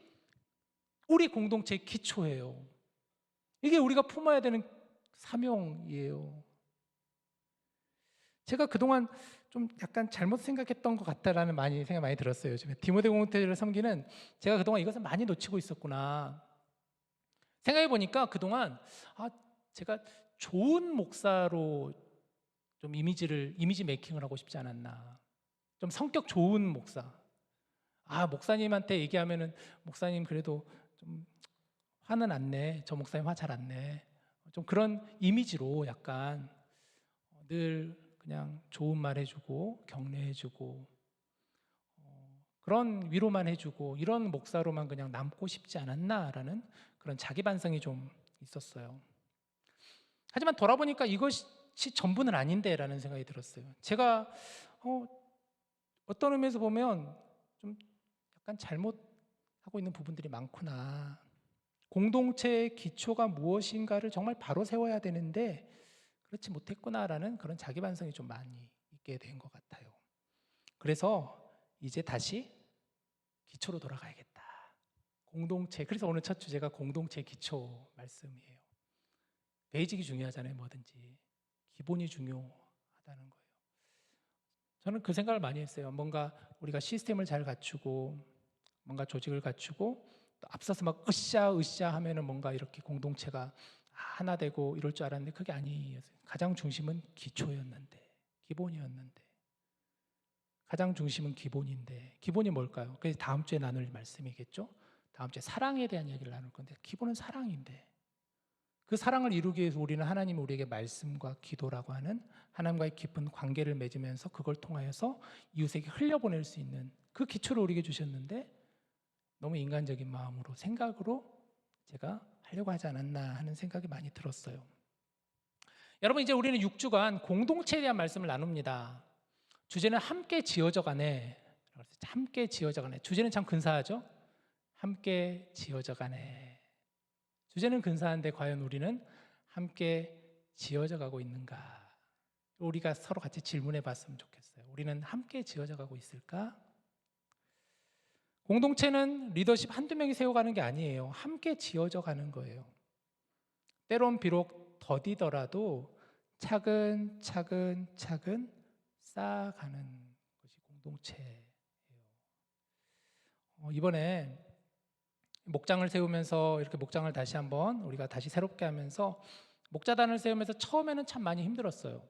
우리 공동체의 기초예요. 이게 우리가 품어야 되는 사명이에요. 제가 그동안 좀 약간 잘못 생각했던 것 같다라는 생각 많이 들었어요. 요즘에 디모데 공동체를 섬기는 제가 그동안 이것을 많이 놓치고 있었구나. 생각해 보니까 그동안 제가 좋은 목사로 좀 이미지 메이킹을 하고 싶지 않았나. 좀 성격 좋은 목사. 목사님한테 얘기하면은 목사님 그래도 좀 화는 안 내. 저 목사님 화 잘 안 내. 좀 그런 이미지로 약간 늘 그냥 좋은 말 해주고 격려해주고 그런 위로만 해주고 이런 목사로만 그냥 남고 싶지 않았나라는 그런 자기 반성이 좀 있었어요. 하지만 돌아보니까 이것이 전부는 아닌데라는 생각이 들었어요. 제가 어떤 의미에서 보면 좀 약간 잘못하고 있는 부분들이 많구나. 공동체의 기초가 무엇인가를 정말 바로 세워야 되는데 그렇지 못했구나라는 그런 자기 반성이 좀 많이 있게 된 것 같아요. 그래서 이제 다시 기초로 돌아가야겠다. 공동체. 그래서 오늘 첫 주제가 공동체 기초 말씀이에요. 베이직이 중요하잖아요. 뭐든지 기본이 중요하다는 거예요. 저는 그 생각을 많이 했어요. 뭔가 우리가 시스템을 잘 갖추고 뭔가 조직을 갖추고 또 앞서서 막 으쌰 하면은 뭔가 이렇게 공동체가 하나 되고 이럴 줄 알았는데 그게 아니었어요. 가장 중심은 기초였는데, 기본이었는데, 가장 중심은 기본인데, 기본이 뭘까요? 그래서 다음 주에 나눌 말씀이겠죠. 다음 주에 사랑에 대한 이야기를 나눌 건데 기본은 사랑인데, 그 사랑을 이루기 위해서 우리는 하나님이 우리에게 말씀과 기도라고 하는 하나님과의 깊은 관계를 맺으면서 그걸 통하여서 이웃에게 흘려보낼 수 있는 그 기초를 우리에게 주셨는데 너무 인간적인 마음으로 생각으로 제가 하려고 하지 않았나 하는 생각이 많이 들었어요. 여러분, 이제 우리는 6주간 공동체에 대한 말씀을 나눕니다. 주제는 함께 지어져 가네. 함께 지어져 가네. 주제는 참 근사하죠? 함께 지어져 가네. 주제는 근사한데 과연 우리는 함께 지어져 가고 있는가? 우리가 서로 같이 질문해 봤으면 좋겠어요. 우리는 함께 지어져 가고 있을까? 공동체는 리더십 한두 명이 세워가는 게 아니에요. 함께 지어져 가는 거예요. 때론 비록 더디더라도 차근차근 쌓아가는 것이 공동체예요. 이번에 목장을 세우면서 이렇게 목장을 다시 한번 우리가 다시 새롭게 하면서 목자단을 세우면서 처음에는 참 많이 힘들었어요.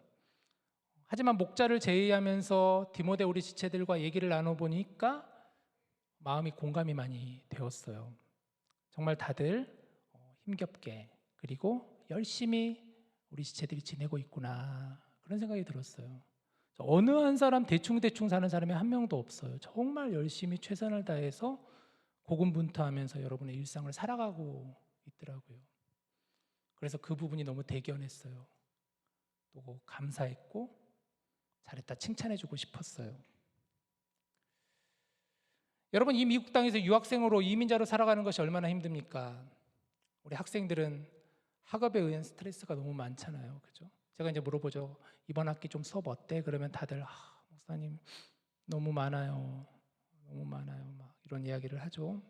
하지만 목자를 제의하면서 디모데 우리 지체들과 얘기를 나눠보니까 마음이 공감이 많이 되었어요. 정말 다들 힘겹게 그리고 열심히 우리 지체들이 지내고 있구나, 그런 생각이 들었어요. 어느 한 사람 대충 사는 사람이 한 명도 없어요. 정말 열심히 최선을 다해서 고군분투하면서 여러분의 일상을 살아가고 있더라고요. 그래서 그 부분이 너무 대견했어요. 또 감사했고 잘했다 칭찬해주고 싶었어요. 여러분, 이 미국 땅에서 유학생으로 이민자로 살아가는 것이 얼마나 힘듭니까? 우리 학생들은 학업에 의한 스트레스가 너무 많잖아요, 그죠? 제가 이제 물어보죠. 이번 학기 좀 수업 어때? 그러면 다들 목사님 너무 많아요, 너무 많아요, 막 이런 이야기를 하죠.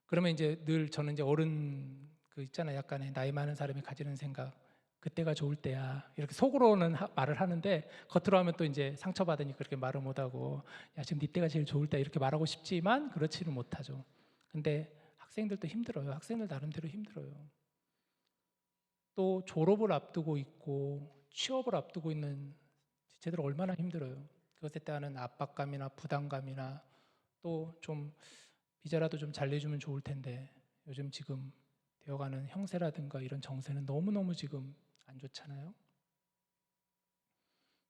그러면 이제 늘 저는 이제 어른 그 있잖아요, 약간의 나이 많은 사람이 가지는 생각, 그때가 좋을 때야, 이렇게 속으로는 말을 하는데 겉으로 하면 또 이제 상처받으니까 그렇게 말을 못하고, 야 지금 네 때가 제일 좋을 때야 이렇게 말하고 싶지만 그렇지는 못하죠. 근데 학생들도 힘들어요. 학생들 나름대로 힘들어요. 또 졸업을 앞두고 있고 취업을 앞두고 있는 지체들 얼마나 힘들어요. 그것에 따른 압박감이나 부담감이나 또 좀 비자라도 좀 잘 내주면 좋을 텐데 요즘 지금 되어가는 형세라든가 이런 정세는 너무너무 지금 안 좋잖아요.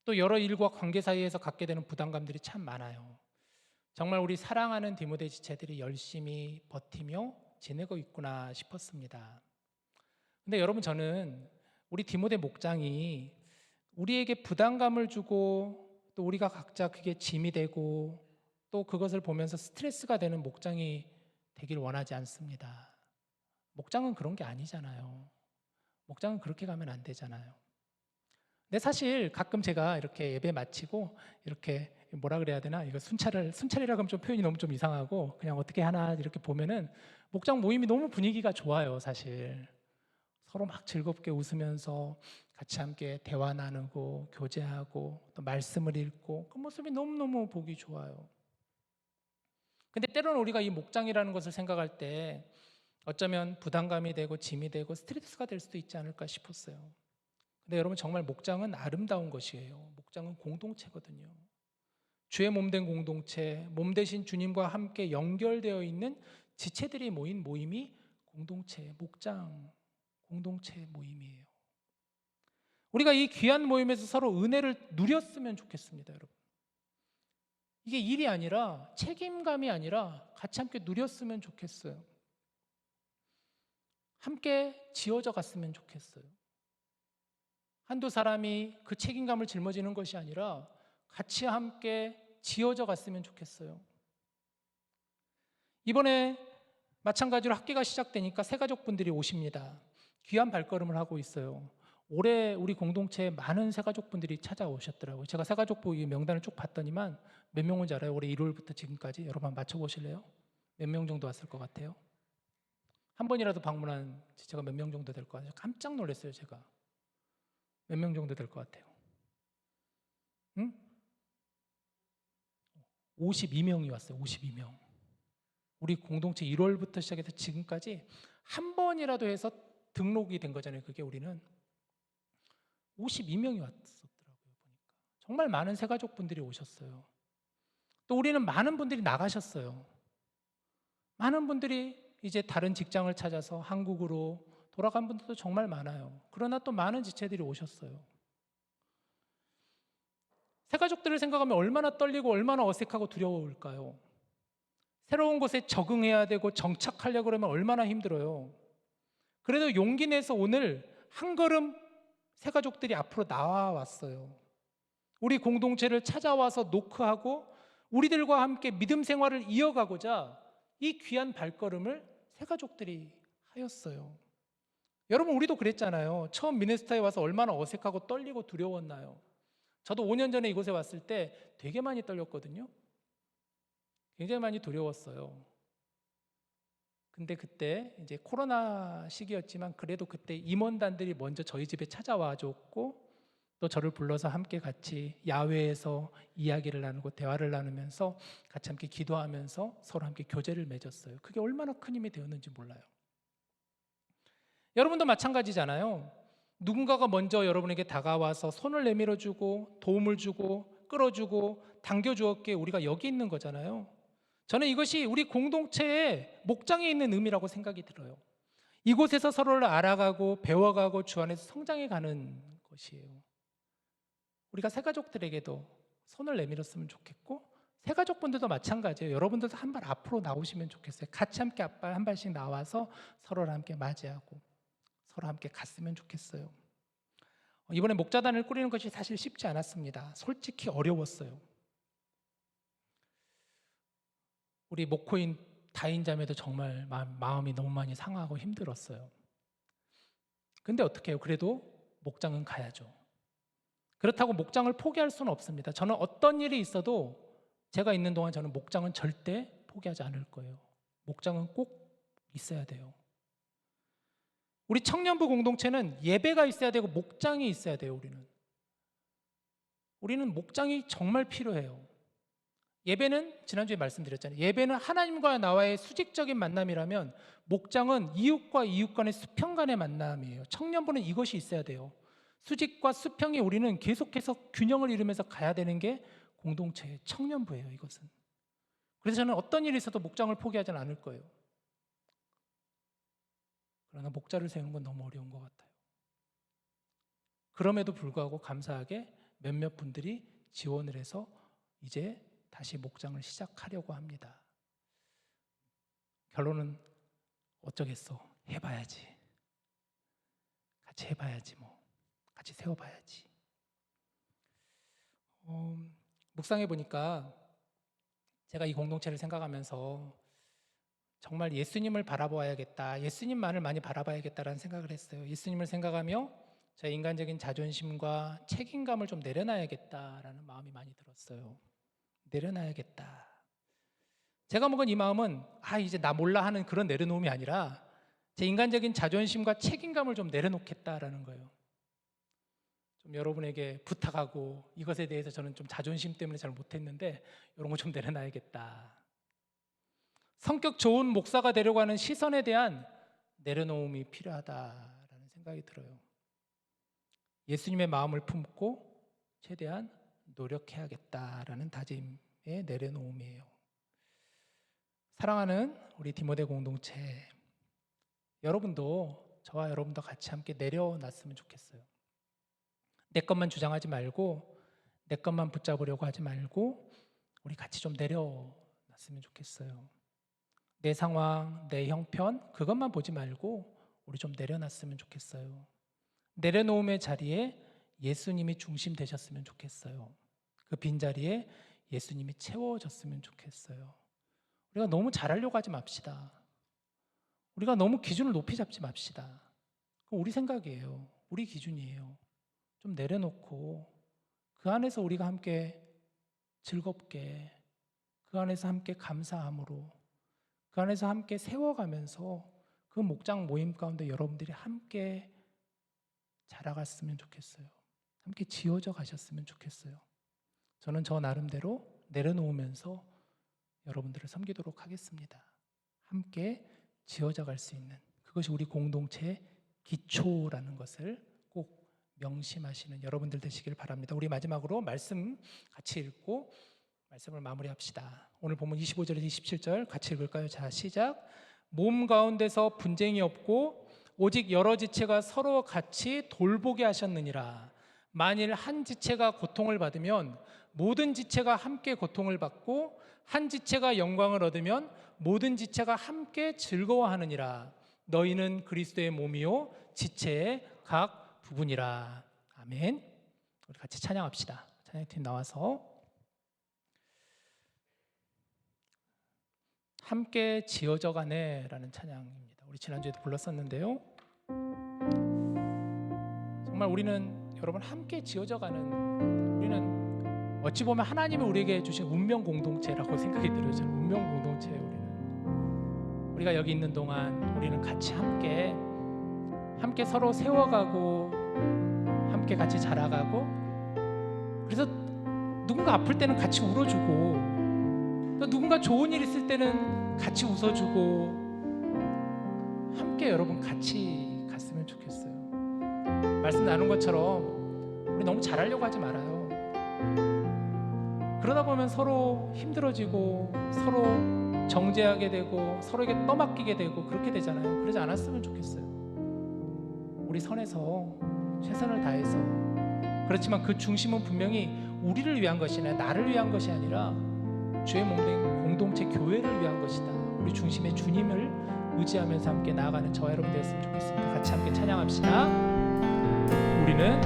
또 여러 일과 관계 사이에서 갖게 되는 부담감들이 참 많아요. 정말 우리 사랑하는 디모데 지체들이 열심히 버티며 지내고 있구나 싶었습니다. 근데 여러분, 저는 우리 디모데 목장이 우리에게 부담감을 주고 또 우리가 각자 그게 짐이 되고 또 그것을 보면서 스트레스가 되는 목장이 되길 원하지 않습니다. 목장은 그런 게 아니잖아요. 목장은 그렇게 가면 안 되잖아요. 근데 사실 가끔 제가 이렇게 예배 마치고 이렇게 뭐라 그래야 되나, 이거 순찰이라고 하면 좀 표현이 너무 좀 이상하고 그냥 어떻게 하나 이렇게 보면은 목장 모임이 너무 분위기가 좋아요. 사실 서로 막 즐겁게 웃으면서 같이 함께 대화 나누고 교제하고 또 말씀을 읽고 그 모습이 너무너무 보기 좋아요. 근데 때로는 우리가 이 목장이라는 것을 생각할 때 어쩌면 부담감이 되고 짐이 되고 스트레스가 될 수도 있지 않을까 싶었어요. 근데 여러분, 정말 목장은 아름다운 것이에요. 목장은 공동체거든요. 주의 몸된 공동체, 몸 대신 주님과 함께 연결되어 있는 지체들이 모인 모임이 공동체, 목장 공동체 모임이에요. 우리가 이 귀한 모임에서 서로 은혜를 누렸으면 좋겠습니다, 여러분. 이게 일이 아니라 책임감이 아니라 같이 함께 누렸으면 좋겠어요. 함께 지어져 갔으면 좋겠어요. 한두 사람이 그 책임감을 짊어지는 것이 아니라 같이 함께 지어져 갔으면 좋겠어요. 이번에 마찬가지로 학기가 시작되니까 새가족분들이 오십니다. 귀한 발걸음을 하고 있어요. 올해 우리 공동체에 많은 새가족분들이 찾아오셨더라고요. 제가 새가족부 명단을 쭉 봤더니만 몇 명 온지 알아요? 올해 1월부터 지금까지 여러분 한번 맞춰보실래요? 몇 명 정도 왔을 것 같아요? 한 번이라도 방문한 지체가 몇 명 정도 될 것 같아요? 깜짝 놀랐어요, 제가. 몇 명 정도 될 것 같아요? 응? 52명이 왔어요. 52명. 우리 공동체 1월부터 시작해서 지금까지 한 번이라도 해서 등록이 된 거잖아요. 그게 우리는 52명이 왔었더라고요. 보니까 정말 많은 새가족분들이 오셨어요. 또 우리는 많은 분들이 나가셨어요. 많은 분들이 이제 다른 직장을 찾아서 한국으로 돌아간 분들도 정말 많아요. 그러나 또 많은 지체들이 오셨어요. 새가족들을 생각하면 얼마나 떨리고 얼마나 어색하고 두려울까요? 새로운 곳에 적응해야 되고 정착하려고 그러면 얼마나 힘들어요. 그래도 용기 내서 오늘 한 걸음 새가족들이 앞으로 나와왔어요. 우리 공동체를 찾아와서 노크하고 우리들과 함께 믿음 생활을 이어가고자 이 귀한 발걸음을 새가족들이 하였어요. 여러분, 우리도 그랬잖아요. 처음 미네스타에 와서 얼마나 어색하고 떨리고 두려웠나요? 저도 5년 전에 이곳에 왔을 때 되게 많이 떨렸거든요. 굉장히 많이 두려웠어요. 근데 그때 이제 코로나 시기였지만 그래도 그때 임원단들이 먼저 저희 집에 찾아와 줬고 또 저를 불러서 함께 같이 야외에서 이야기를 나누고 대화를 나누면서 같이 함께 기도하면서 서로 함께 교제를 맺었어요. 그게 얼마나 큰 힘이 되었는지 몰라요. 여러분도 마찬가지잖아요. 누군가가 먼저 여러분에게 다가와서 손을 내밀어 주고 도움을 주고 끌어주고 당겨주었기에 우리가 여기 있는 거잖아요. 저는 이것이 우리 공동체의 목장에 있는 의미라고 생각이 들어요. 이곳에서 서로를 알아가고 배워가고 주 안에서 성장해가는 것이에요. 우리가 새가족들에게도 손을 내밀었으면 좋겠고 새가족분들도 마찬가지예요. 여러분들도 한 발 앞으로 나오시면 좋겠어요. 같이 함께 앞발 한 발씩 나와서 서로를 함께 맞이하고 서로 함께 갔으면 좋겠어요. 이번에 목자단을 꾸리는 것이 사실 쉽지 않았습니다. 솔직히 어려웠어요. 우리 목코인 다인자매도 정말 마음이 너무 많이 상하고 힘들었어요. 근데 어떻게 해요? 그래도 목장은 가야죠. 그렇다고 목장을 포기할 수는 없습니다. 저는 어떤 일이 있어도 제가 있는 동안 저는 목장은 절대 포기하지 않을 거예요. 목장은 꼭 있어야 돼요. 우리 청년부 공동체는 예배가 있어야 되고 목장이 있어야 돼요. 우리는 목장이 정말 필요해요. 예배는 지난주에 말씀드렸잖아요. 예배는 하나님과 나와의 수직적인 만남이라면 목장은 이웃과 이웃 간의 수평 간의 만남이에요. 청년부는 이것이 있어야 돼요. 수직과 수평이 우리는 계속해서 균형을 이루면서 가야 되는 게 공동체의 청년부예요. 이것은. 그래서 저는 어떤 일이 있어도 목장을 포기하지는 않을 거예요. 그러나 목자를 세우는 건 너무 어려운 것 같아요. 그럼에도 불구하고 감사하게 몇몇 분들이 지원을 해서 이제 다시 목장을 시작하려고 합니다. 결론은 어쩌겠어. 해봐야지. 같이 해봐야지 뭐. 같이 세워봐야지. 묵상해 보니까 제가 이 공동체를 생각하면서 정말 예수님을 바라봐야겠다. 예수님만을 많이 바라봐야겠다라는 생각을 했어요. 예수님을 생각하며 저의 인간적인 자존심과 책임감을 좀 내려놔야겠다라는 마음이 많이 들었어요. 내려놔야겠다. 제가 먹은 이 마음은 이제 나 몰라 하는 그런 내려놓음이 아니라 제 인간적인 자존심과 책임감을 좀 내려놓겠다라는 거예요. 좀 여러분에게 부탁하고 이것에 대해서 저는 좀 자존심 때문에 잘 못했는데 이런 거 좀 내려놔야겠다. 성격 좋은 목사가 되려고 하는 시선에 대한 내려놓음이 필요하다라는 생각이 들어요. 예수님의 마음을 품고 최대한 노력해야겠다라는 다짐의 내려놓음이에요. 사랑하는 우리 디모데 공동체, 여러분도 저와 여러분도 같이 함께 내려놨으면 좋겠어요. 내 것만 주장하지 말고 내 것만 붙잡으려고 하지 말고 우리 같이 좀 내려놨으면 좋겠어요. 내 상황, 내 형편 그것만 보지 말고 우리 좀 내려놨으면 좋겠어요. 내려놓음의 자리에 예수님이 중심 되셨으면 좋겠어요. 그 빈자리에 예수님이 채워졌으면 좋겠어요. 우리가 너무 잘하려고 하지 맙시다. 우리가 너무 기준을 높이 잡지 맙시다. 그건 우리 생각이에요. 우리 기준이에요. 좀 내려놓고 그 안에서 우리가 함께 즐겁게 그 안에서 함께 감사함으로 그 안에서 함께 세워가면서 그 목장 모임 가운데 여러분들이 함께 자라갔으면 좋겠어요. 함께 지어져 가셨으면 좋겠어요. 저는 저 나름대로 내려놓으면서 여러분들을 섬기도록 하겠습니다. 함께 지어져 갈 수 있는 그것이 우리 공동체의 기초라는 것을 꼭 명심하시는 여러분들 되시길 바랍니다. 우리 마지막으로 말씀 같이 읽고 말씀을 마무리합시다. 오늘 본문 25절에서 27절 같이 읽을까요? 자, 시작. 몸 가운데서 분쟁이 없고 오직 여러 지체가 서로 같이 돌보게 하셨느니라. 만일 한 지체가 고통을 받으면 모든 지체가 함께 고통을 받고 한 지체가 영광을 얻으면 모든 지체가 함께 즐거워하느니라. 너희는 그리스도의 몸이요 지체의 각 부분이라. 아멘. 우리 같이 찬양합시다. 찬양팀 나와서 함께 지어져 가네라는 찬양입니다. 우리 지난주에도 불렀었는데요. 정말 우리는 여러분 함께 지어져 가는, 우리는 어찌 보면 하나님이 우리에게 주신 운명 공동체라고 생각이 들어요. 저는 운명 공동체예요. 우리가 여기 있는 동안 우리는 같이 함께 서로 세워가고 함께 같이 자라가고, 그래서 누군가 아플 때는 같이 울어주고, 또 누군가 좋은 일 있을 때는 같이 웃어주고, 함께 여러분 같이 갔으면 좋겠어요. 말씀 나눈 것처럼 우리 너무 잘하려고 하지 말아요. 그러다 보면 서로 힘들어지고 서로 정죄하게 되고 서로에게 떠맡기게 되고 그렇게 되잖아요. 그러지 않았으면 좋겠어요. 우리 선에서 최선을 다해서, 그렇지만 그 중심은 분명히 우리를 위한 것이 아니라 나를 위한 것이 아니라 주의 몸된 공동체 교회를 위한 것이다. 우리 중심의 주님을 의지하면서 함께 나아가는 저와 여러분 되었으면 좋겠습니다. 같이 함께 찬양합시다. 우리는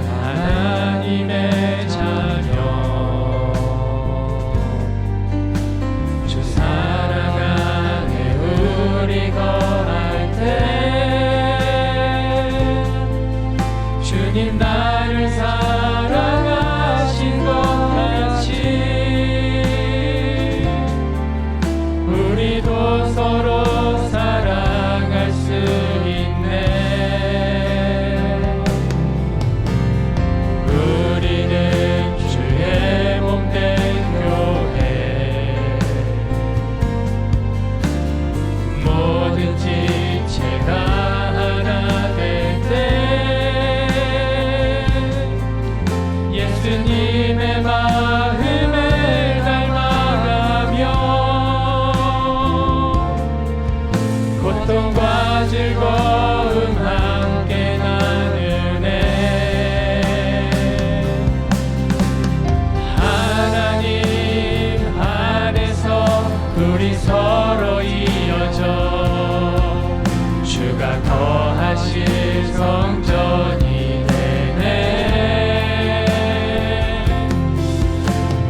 하나님의 자녀, 주 사랑 안에 우리 거할 때 주님 나를 사랑하신 것 같이 우리도 서로 사랑할 수 있네. 우리는 주의 몸된 교회, 모든 지체가 하나 될 때 예수님의 마음을 닮아가며 고통과 즐거움 함께 나누네. 하나님 안에서 우리 서로 이어져 주가 거하실 성전이 되네.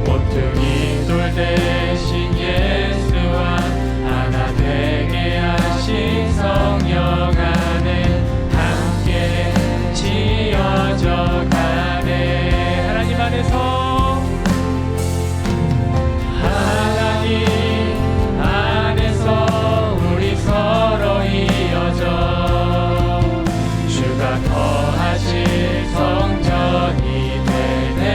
모퉁이 돌 대신 예수와 하나 되게 하신 성령 안에 함께 지어져 가네. 하나님 안에서, 하나님 안에서 우리 서로 이어져 주가 거하실 성전이 되네.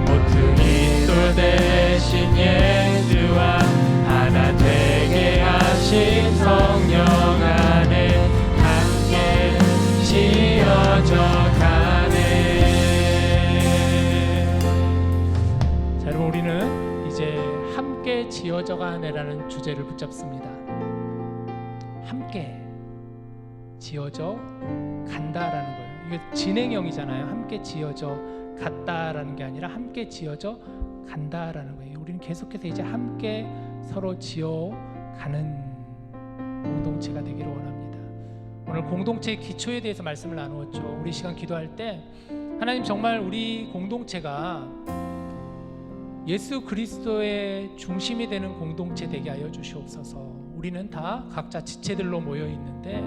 모퉁이 돌 대신 예수와 하나 되게 하신 성령 안에 함께 지어져 가네. 자, 여러분, 우리는 이제 함께 지어져 가네라는 주제를 붙잡습니다. 함께 지어져 간다라는 거예요. 이게 진행형이잖아요. 함께 지어져 갔다라는 게 아니라 함께 지어져 간다라는 거예요. 우리는 계속해서 이제 함께 서로 지어가는 공동체가 되기를 원합니다. 오늘 공동체의 기초에 대해서 말씀을 나누었죠. 우리 시간 기도할 때 하나님, 정말 우리 공동체가 예수 그리스도의 중심이 되는 공동체 되게 하여 주시옵소서. 우리는 다 각자 지체들로 모여 있는데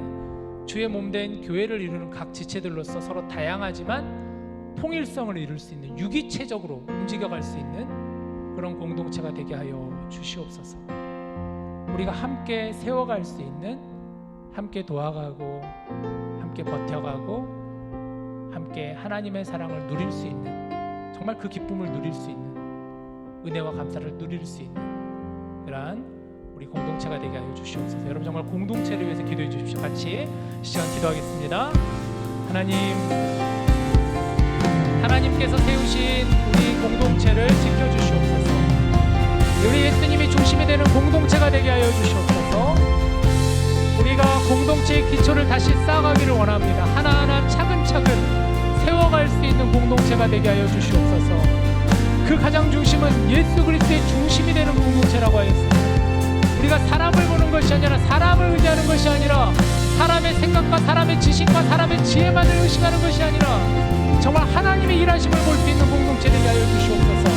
주의 몸된 교회를 이루는 각 지체들로서 서로 다양하지만 통일성을 이룰 수 있는, 유기체적으로 움직여갈 수 있는 그런 공동체가 되게 하여 주시옵소서. 우리가 함께 세워갈 수 있는, 함께 도와가고 함께 버텨가고 함께 하나님의 사랑을 누릴 수 있는, 정말 그 기쁨을 누릴 수 있는, 은혜와 감사를 누릴 수 있는 그러한 우리 공동체가 되게 하여 주시옵소서. 여러분, 정말 공동체를 위해서 기도해 주십시오. 같이 시간 기도하겠습니다. 하나님, 하나님께서 세우신 우리 공동체를 지켜주시옵소서. 우리 예수님이 중심이 되는 공동체가 되게 하여 주시옵소서. 우리가 공동체의 기초를 다시 쌓아가기를 원합니다. 하나하나 차근차근 세워갈 수 있는 공동체가 되게 하여 주시옵소서. 그 가장 중심은 예수 그리스도의 중심이 되는 공동체라고 하였습니다. 우리가 사람을 보는 것이 아니라, 사람을 의지하는 것이 아니라, 사람의 생각과 사람의 지식과 사람의 지혜만을 의식하는 것이 아니라 정말 하나님의 일하심을 볼 수 있는 공동체 되게 하여 주시옵소서.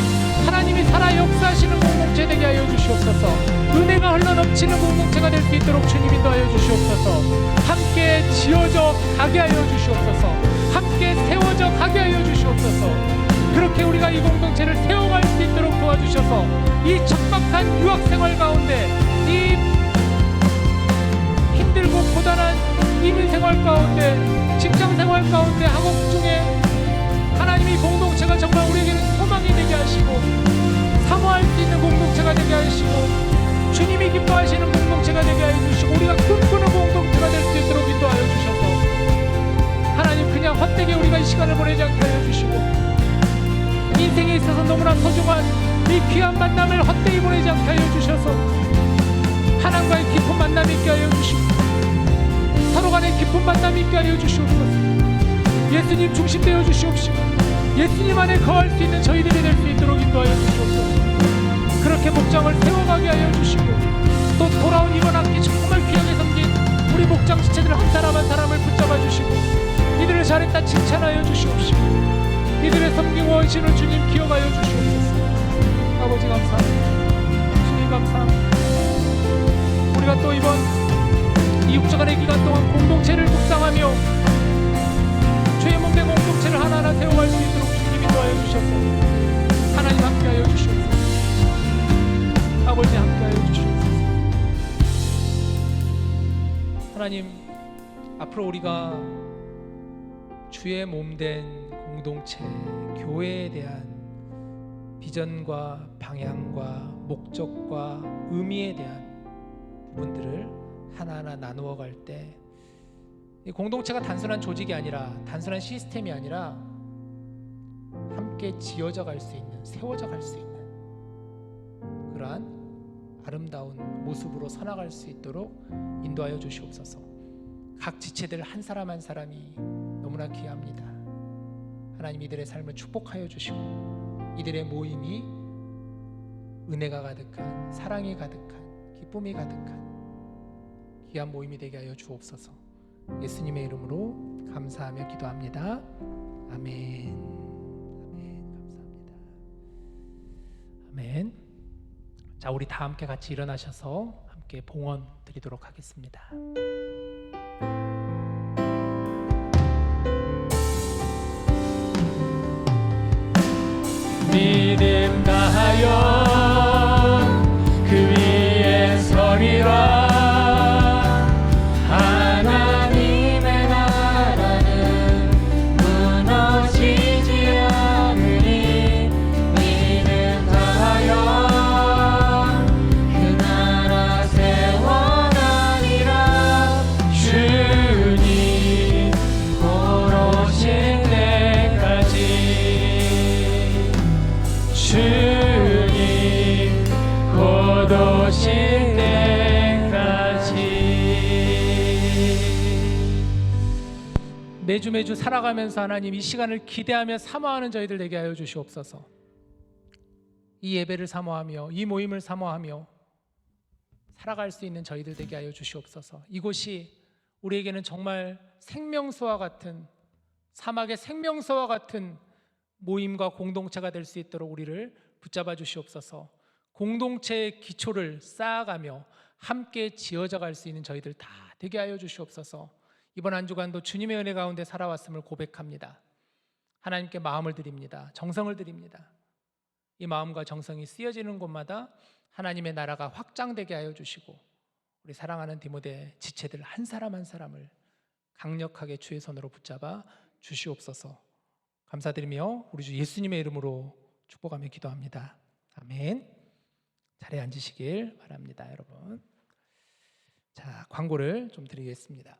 하나님이 살아 역사하시는 공동체 되게 하여 주시옵소서. 은혜가 흘러넘치는 공동체가 될 수 있도록 주님 인도하여 주시옵소서. 함께 지어져 가게 하여 주시옵소서. 함께 세워져 가게 하여 주시옵소서. 그렇게 우리가 이 공동체를 세워갈 수 있도록 도와주셔서 이 척박한 유학생활 가운데, 이 힘들고 고단한 이민 생활 가운데, 직장 생활 가운데, 학업 중에 하나님이 공동체가 정말 우리에게는 소망이 되게 하시고 사모할 수 있는 공동체가 되게 하시고 주님이 기뻐하시는 공동체가 되게 하여 주시고 우리가 꿈꾸는 공동체가 될 수 있도록 인도하여 주셔서 하나님, 그냥 헛되게 우리가 이 시간을 보내지 않게 하여 주시고 인생에 있어서 너무나 소중한 이 귀한 만남을 헛되이 보내지 않게 하여 주셔서 하나님과의 깊은 만남이 있게 하여 주시고 서로 간의 깊은 만남이 있게 하여 주시옵소서. 예수님 중심되어 주시옵시고 예수님 안에 거할 수 있는 저희들이 될 수 있도록 인도하여 주시옵소서. 그렇게 목장을 세워가게 하여 주시고 또 돌아온 이번 학기 정말 귀하게 섬긴 우리 목장 지체들 한 사람 한 사람을 붙잡아 주시고 이들을 잘했다 칭찬하여 주시옵시고 이들의 섬김 원신을 주님 기억하여 주시옵소서. 아버지 감사합니다. 주님 감사합니다. 우리가 또 이번 이 6주간의 기간 동안 공동체를 묵상하며 주의 몸된 공동체를 하나하나 세워갈 수 있도록 주님 인도하여 주셔서 하나님 함께하여 주시옵소서. 아버지 함께하여 주시옵소서. 하나님, 앞으로 우리가 주의 몸된 공동체, 교회에 대한 비전과 방향과 목적과 의미에 대한 부분들을 하나하나 나누어 갈 때 이 공동체가 단순한 조직이 아니라 단순한 시스템이 아니라 함께 지어져 갈 수 있는, 세워져 갈 수 있는 그러한 아름다운 모습으로 서나갈 수 있도록 인도하여 주시옵소서. 각 지체들 한 사람 한 사람이 너무나 귀합니다. 하나님, 이들의 삶을 축복하여 주시고 이들의 모임이 은혜가 가득한, 사랑이 가득한, 기쁨이 가득한 귀한 모임이 되게 하여 주옵소서. 예수님의 이름으로 감사하며 기도합니다. 아멘. 아멘. 감사합니다. 아멘. 자, 우리 다 함께 같이 일어나셔서 함께 봉헌 드리도록 하겠습니다. 믿음 다하여 그 위에 서리라. 하나님의 나라는 무너지지 않으니 믿음 다하여 그 나라 세워가리라. 주님 곧 오실 때까지, 주님 곧 오실 때까지. 매주 살아가면서 하나님, 이 시간을 기대하며 사모하는 저희들 되게 하여 주시옵소서. 이 예배를 사모하며 이 모임을 사모하며 살아갈 수 있는 저희들 되게 하여 주시옵소서. 이곳이 우리에게는 정말 생명수와 같은, 사막의 생명수와 같은 모임과 공동체가 될 수 있도록 우리를 붙잡아 주시옵소서. 공동체의 기초를 쌓아가며 함께 지어져 갈 수 있는 저희들 다 되게 하여 주시옵소서. 이번 한 주간도 주님의 은혜 가운데 살아왔음을 고백합니다. 하나님께 마음을 드립니다. 정성을 드립니다. 이 마음과 정성이 쓰여지는 곳마다 하나님의 나라가 확장되게 하여 주시고 우리 사랑하는 디모데 지체들 한 사람 한 사람을 강력하게 주의 손으로 붙잡아 주시옵소서. 감사드리며 우리 주 예수님의 이름으로 축복하며 기도합니다. 아멘. 자리에 앉으시길 바랍니다, 여러분. 자, 광고를 좀 드리겠습니다.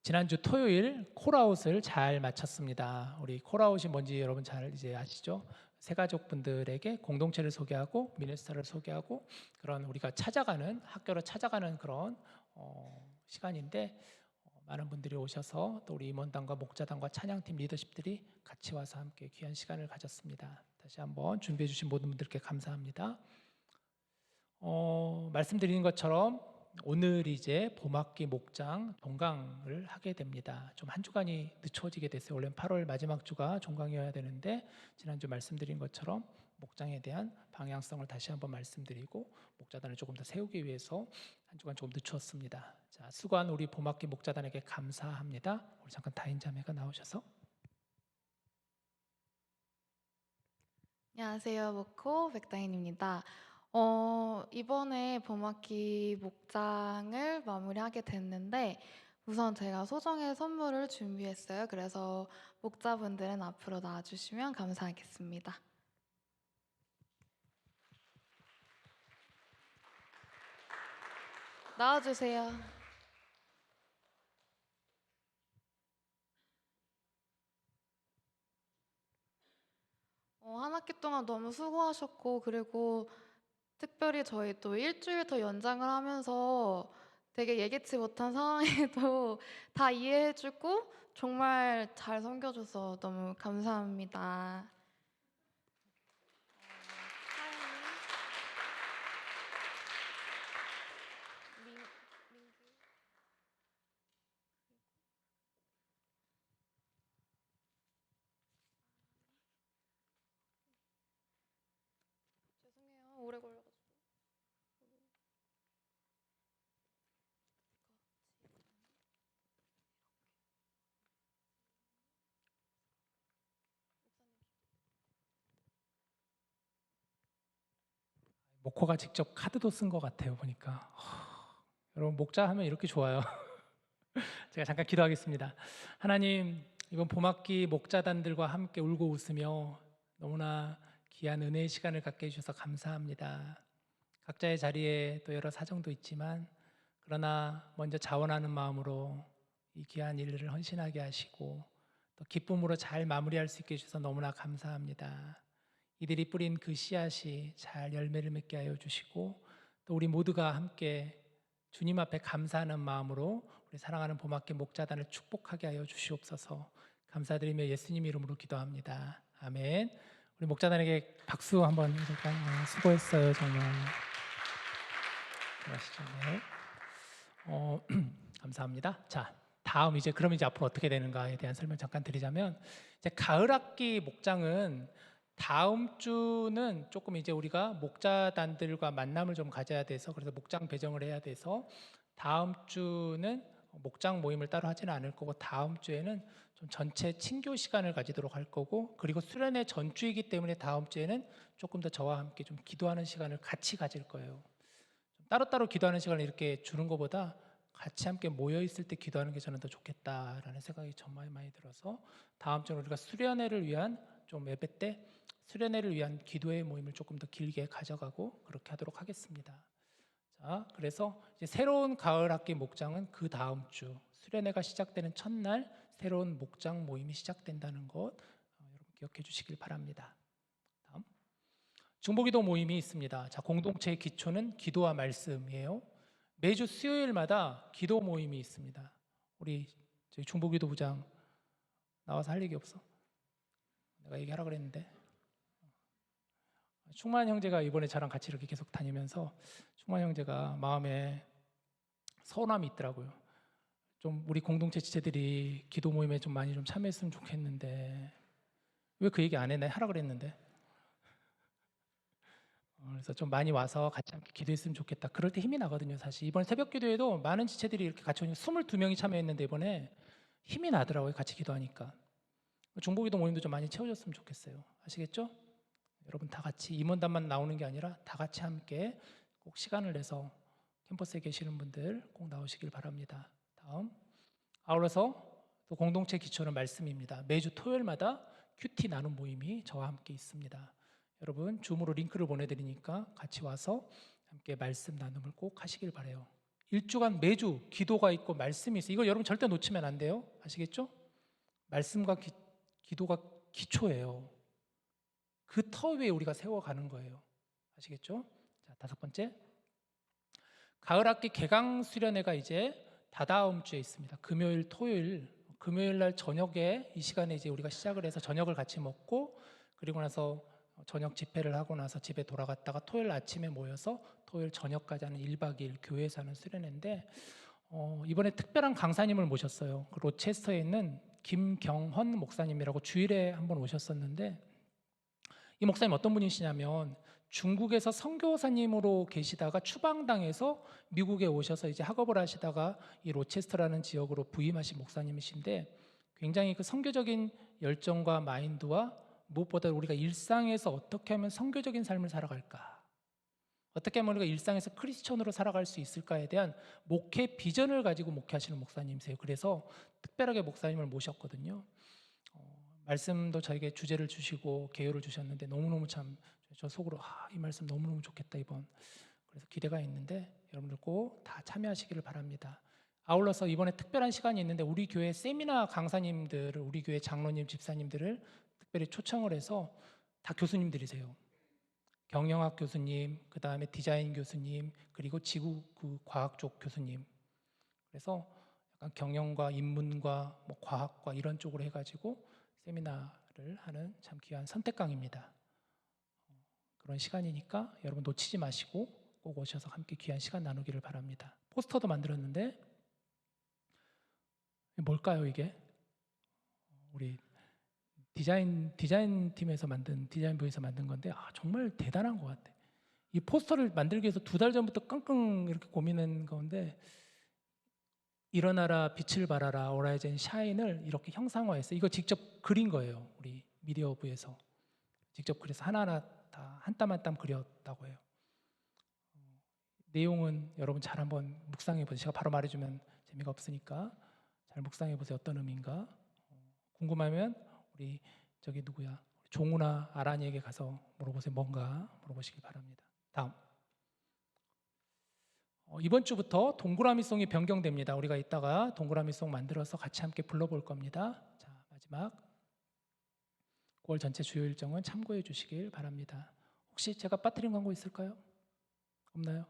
지난주 토요일 콜아웃을 잘 마쳤습니다. 우리 콜아웃이 뭔지 여러분 잘 이제 아시죠? 새가족분들에게 공동체를 소개하고 미니스터를 소개하고 그런 우리가 찾아가는, 학교로 찾아가는 그런 시간인데 많은 분들이 오셔서 또 우리 임원단과 목자단과 찬양팀 리더십들이 같이 와서 함께 귀한 시간을 가졌습니다. 다시 한번 준비해 주신 모든 분들께 감사합니다. 말씀드린 것처럼 오늘 이제 봄학기 목장 종강을 하게 됩니다. 좀 한 주간이 늦춰지게 됐어요. 원래는 8월 마지막 주가 종강이어야 되는데 지난주 말씀드린 것처럼 목장에 대한 방향성을 다시 한번 말씀드리고 목자단을 조금 더 세우기 위해서 한 주간 조금 늦추었습니다. 자, 수고한 우리 봄학기 목자단에게 감사합니다. 우리 잠깐 다인자매가 나오셔서. 안녕하세요. 모코 백다인입니다. 이번에 봄학기 목장을 마무리하게 됐는데 우선 제가 소정의 선물을 준비했어요. 그래서 목자분들은 앞으로 나와주시면 감사하겠습니다. 나와주세요. 한 학기 동안 너무 수고하셨고 그리고 특별히 저희 또 일주일 더 연장을 하면서 되게 예기치 못한 상황에도 다 이해해주고 정말 잘 섬겨줘서 너무 감사합니다. 죄송해요. 오래 걸려가지고. 목호가 직접 카드도 쓴 것 같아요 보니까. 여러분 목자 하면 이렇게 좋아요. 제가 잠깐 기도하겠습니다. 하나님, 이번 봄학기 목자단들과 함께 울고 웃으며 너무나 귀한 은혜의 시간을 갖게 해주셔서 감사합니다. 각자의 자리에 또 여러 사정도 있지만 그러나 먼저 자원하는 마음으로 이 귀한 일을 헌신하게 하시고 또 기쁨으로 잘 마무리할 수 있게 해주셔서 너무나 감사합니다. 이들이 뿌린 그 씨앗이 잘 열매를 맺게 하여 주시고 또 우리 모두가 함께 주님 앞에 감사하는 마음으로 우리 사랑하는 봄학기 목자단을 축복하게 하여 주시옵소서. 감사드리며 예수님 이름으로 기도합니다. 아멘. 우리 목자단에게 박수 한번 해줄까요? 수고했어요 정말. 들어가시죠. 네. 감사합니다. 자, 다음 그럼 이제 앞으로 어떻게 되는가에 대한 설명 잠깐 드리자면 이제 가을학기 목장은 다음 주는 조금 이제 우리가 목자단들과 만남을 좀 가져야 돼서 그래서 목장 배정을 해야 돼서 다음 주는 목장 모임을 따로 하지는 않을 거고 다음 주에는 좀 전체 친교 시간을 가지도록 할 거고 그리고 수련회 전주이기 때문에 다음 주에는 조금 더 저와 함께 좀 기도하는 시간을 같이 가질 거예요. 좀 따로따로 기도하는 시간을 이렇게 주는 것보다 같이 함께 모여 있을 때 기도하는 게 저는 더 좋겠다라는 생각이 정말 많이 들어서 다음 주는 우리가 수련회를 위한 좀 예배 때 수련회를 위한 기도의 모임을 조금 더 길게 가져가고 그렇게 하도록 하겠습니다. 자, 그래서 이제 새로운 가을 학기 목장은 그 다음 주 수련회가 시작되는 첫날 새로운 목장 모임이 시작된다는 것 여러분 기억해 주시길 바랍니다. 다음 중보기도 모임이 있습니다. 자, 공동체의 기초는 기도와 말씀이에요. 매주 수요일마다 기도 모임이 있습니다. 우리 저희 중보기도 부장 나와서 할 얘기 없어? 내가 얘기하라 그랬는데 충만 형제가 이번에 저랑 같이 이렇게 계속 다니면서 충만 형제가 마음에 서운함이 있더라고요. 좀 우리 공동체 지체들이 기도 모임에 좀 많이 좀 참여했으면 좋겠는데 왜 그 얘기 안 해? 내가 하라 그랬는데. 그래서 좀 많이 와서 같이 함께 기도했으면 좋겠다. 그럴 때 힘이 나거든요. 사실 이번 새벽 기도에도 많은 지체들이 이렇게 같이 22명이 참여했는데 이번에 힘이 나더라고요. 같이 기도하니까. 중보기도 모임도 좀 많이 채워졌으면 좋겠어요. 아시겠죠? 여러분 다 같이 임원단만 나오는 게 아니라 다 같이 함께 꼭 시간을 내서 캠퍼스에 계시는 분들 꼭 나오시길 바랍니다. 다음 아울러서 또 공동체 기초는 말씀입니다. 매주 토요일마다 큐티 나눔 모임이 저와 함께 있습니다. 여러분 줌으로 링크를 보내드리니까 같이 와서 함께 말씀 나눔을 꼭 하시길 바라요. 일주간 매주 기도가 있고 말씀이 있어요. 이거 여러분 절대 놓치면 안 돼요. 아시겠죠? 말씀과 기도가 기초예요. 그 터 위에 우리가 세워가는 거예요. 아시겠죠? 자, 5번째 가을학기 개강 수련회가 이제 다다음 주에 있습니다. 금요일, 금요일 날 저녁에 이 시간에 이제 우리가 시작을 해서 저녁을 같이 먹고 그리고 나서 저녁 집회를 하고 나서 집에 돌아갔다가 토요일 아침에 모여서 토요일 저녁까지 하는 1박 2일 교회에서 하는 수련회인데 이번에 특별한 강사님을 모셨어요. 그 로체스터에 있는 김경헌 목사님이라고 주일에 한번 오셨었는데 이 목사님 어떤 분이시냐면 중국에서 선교사님으로 계시다가 추방당해서 미국에 오셔서 이제 학업을 하시다가 이 로체스터라는 지역으로 부임하신 목사님이신데 굉장히 그 선교적인 열정과 마인드와 무엇보다 우리가 일상에서 어떻게 하면 선교적인 삶을 살아갈까 어떻게 하면 우리가 일상에서 크리스천으로 살아갈 수 있을까에 대한 목회 비전을 가지고 목회하시는 목사님이세요. 그래서 특별하게 목사님을 모셨거든요. 말씀도 저에게 주제를 주시고 개요를 주셨는데 너무너무 참 저 속으로 이 말씀 너무너무 좋겠다 이번. 그래서 기대가 있는데 여러분들 꼭 다 참여하시기를 바랍니다. 아울러서 이번에 특별한 시간이 있는데 우리 교회 세미나 강사님들을, 우리 교회 장로님, 집사님들을 특별히 초청을 해서 다 교수님들이세요. 경영학 교수님, 그 다음에 디자인 교수님, 그리고 지구 과학 쪽 교수님. 그래서 약간 경영과 인문과 뭐 과학과 이런 쪽으로 해가지고 세미나를 하는 참 귀한 선택강입니다. 그런 시간이니까 여러분 놓치지 마시고 꼭 오셔서 함께 귀한 시간 나누기를 바랍니다. 포스터도 만들었는데 뭘까요 이게? 우리 디자인 팀에서 만든, 디자인부에서 만든 건데 정말 대단한 것 같아. 이 포스터를 만들기 위해서 2달 전부터 끙끙 이렇게 고민한 건데 일어나라 빛을 발하라 어라이젠 샤인을 이렇게 형상화해서 이거 직접 그린 거예요. 우리 미디어부에서 직접 그래서 하나하나 다 한 땀 한 땀 그렸다고 해요. 내용은 여러분 잘 한번 묵상해 보세요. 제가 바로 말해주면 재미가 없으니까 잘 묵상해 보세요. 어떤 의미인가 궁금하면 우리 저기 누구야 종우나 아란이에게 가서 물어보세요. 뭔가 물어보시기 바랍니다. 다음 이번 주부터 동그라미송이 변경됩니다. 우리가 이따가 동그라미송 만들어서 같이 함께 불러볼 겁니다. 자, 마지막 9월 전체 주요 일정은 참고해 주시길 바랍니다. 혹시 제가 빠뜨린 광고 있을까요? 없나요?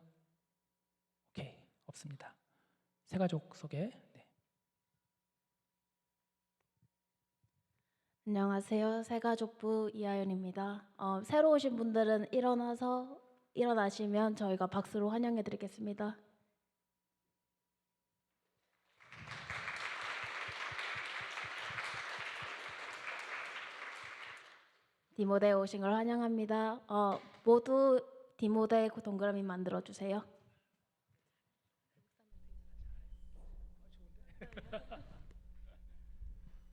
오케이, 없습니다. 새가족 소개. 네. 안녕하세요. 새가족부 이하연입니다. 새로 오신 분들은 일어나시면 저희가 박수로 환영해 드리겠습니다. 디모데에 오신 걸 환영합니다. 모두 디모데 동그라미 만들어 주세요.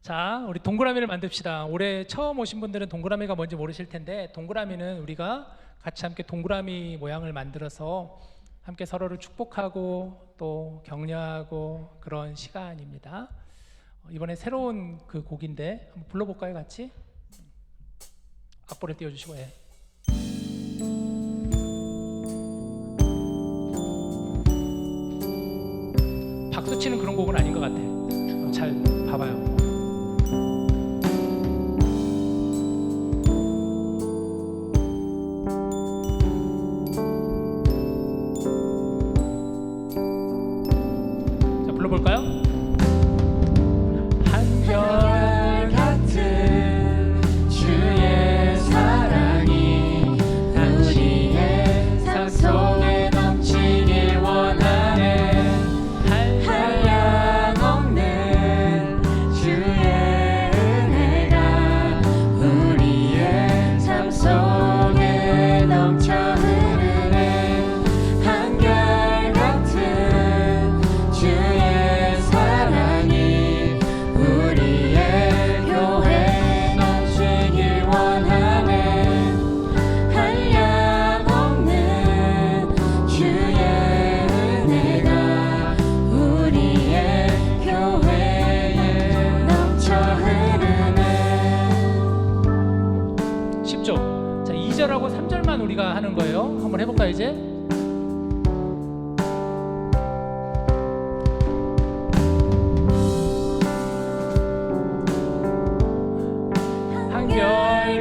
자, 우리 동그라미를 만듭시다. 올해 처음 오신 분들은 동그라미가 뭔지 모르실 텐데 동그라미는 우리가 같이 함께 동그라미 모양을 만들어서 함께 서로를 축복하고 또 격려하고 그런 시간입니다. 이번에 새로운 그 곡인데 한번 불러볼까요, 같이? 악보를 띄워주시고 박수 치는 그런 곡은 아닌 것 같아. 잘 봐봐요. 자, 불러볼까요? 한결같은 주의 사랑이 우리의 삶 속에 넘치길 원하네. 한량없는 주의 은혜가 우리의 삶 속에 넘쳐 흐르네. 한결같은 주의 사랑이 우리의 교회에 넘치길 원하네. 한량없는 주의 은혜가 우리의 교회에 넘쳐 흐르네. 10조. 자, 2절하고 3절만 우리가 하는 거예요. 한번 해볼까요, 이제?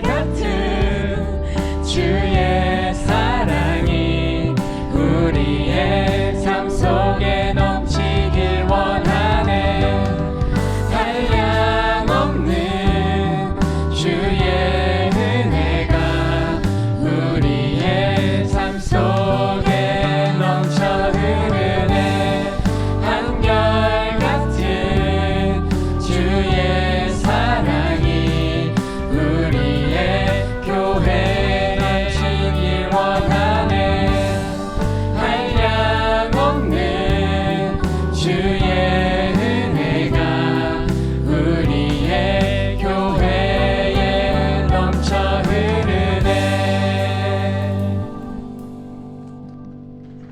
한결같은 주의 사랑이 우리의 삶 속에 넘치길 원하네. 한량없는 주의 은혜가 우리의 삶 속에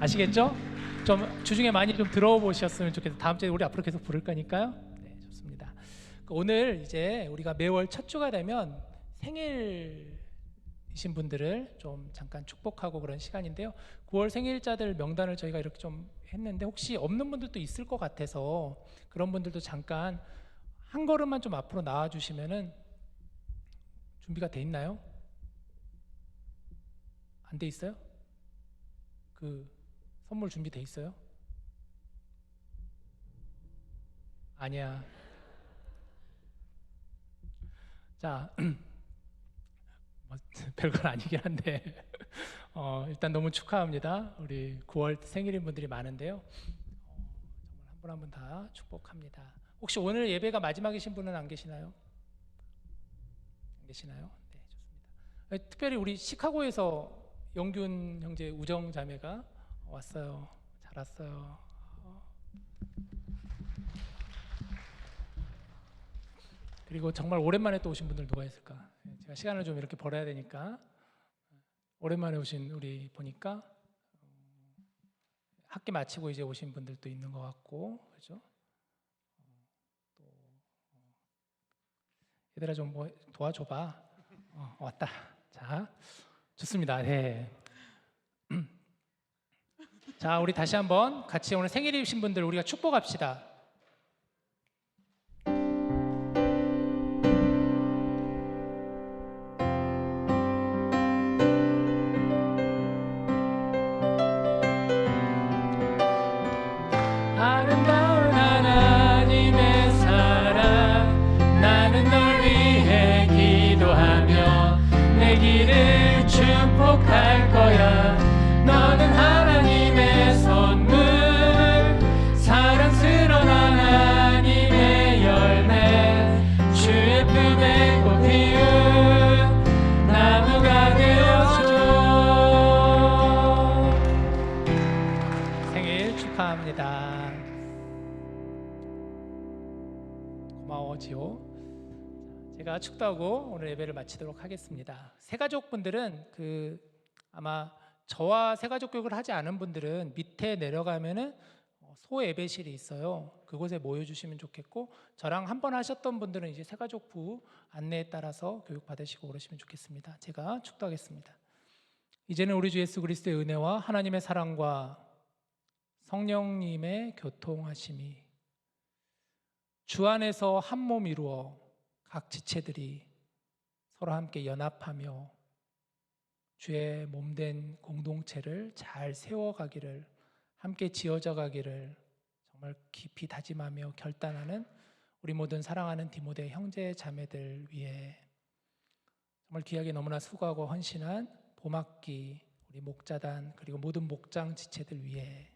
아시겠죠? 좀 주중에 많이 좀 들어보셨으면 좋겠어요. 다음 주에 우리 앞으로 계속 부를 거니까요. 네, 좋습니다. 오늘 이제 우리가 매월 첫 주가 되면 생일이신 분들을 좀 잠깐 축복하고 그런 시간인데요. 9월 생일자들 명단을 저희가 이렇게 좀 했는데 혹시 없는 분들도 있을 것 같아서 그런 분들도 잠깐 한 걸음만 좀 앞으로 나와 주시면은 준비가 돼 있나요? 안 돼 있어요? 그 선물 준비돼 있어요? 아니야. 자, 뭐, 별건 아니긴 한데 일단 너무 축하합니다. 우리 9월 생일인 분들이 많은데요. 정말 한 분 한 분 다 축복합니다. 혹시 오늘 예배가 마지막이신 분은 안 계시나요? 안 계시나요? 네, 좋습니다. 특별히 우리 시카고에서 영균 형제 우정 자매가 왔어요. 잘 왔어요. 그리고 정말 오랜만에 또 오신 분들 누가 있을까? 제가 시간을 좀 이렇게 벌어야 되니까 오랜만에 오신 우리 보니까 학기 마치고 이제 오신 분들도 있는 것 같고, 그렇죠? 또 얘들아 좀 뭐 도와줘봐. 왔다. 자, 좋습니다. 네. 자, 우리 다시 한번 같이 오늘 생일이신 분들 우리가 축복합시다. 아름다운 하나님의 사랑 나는 널 위해 기도하며 내 길을 축복할 거야 너는 하나님의 선물 사랑스러운 하나님의 열매 주의 품에 꽃 피운 나무가 되어줘 생일 축하합니다. 고마워 지호. 제가 축도하고 오늘 예배를 마치도록 하겠습니다. 새가족분들은 아마 저와 새가족 교육을 하지 않은 분들은 밑에 내려가면은 소 예배실이 있어요. 그곳에 모여주시면 좋겠고 저랑 한 번 하셨던 분들은 이제 새가족부 안내에 따라서 교육 받으시고 오르시면 좋겠습니다. 제가 축도하겠습니다. 이제는 우리 주 예수 그리스도의 은혜와 하나님의 사랑과 성령님의 교통하심이 주 안에서 한 몸 이루어 각 지체들이 서로 함께 연합하며 주의 몸된 공동체를 잘 세워가기를 함께 지어져 가기를 정말 깊이 다짐하며 결단하는 우리 모든 사랑하는 디모데 형제 자매들 위해 정말 귀하게 너무나 수고하고 헌신한 봄학기 우리 목자단 그리고 모든 목장 지체들 위해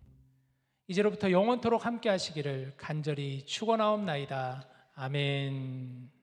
이제로부터 영원토록 함께 하시기를 간절히 축원하옵나이다. 아멘.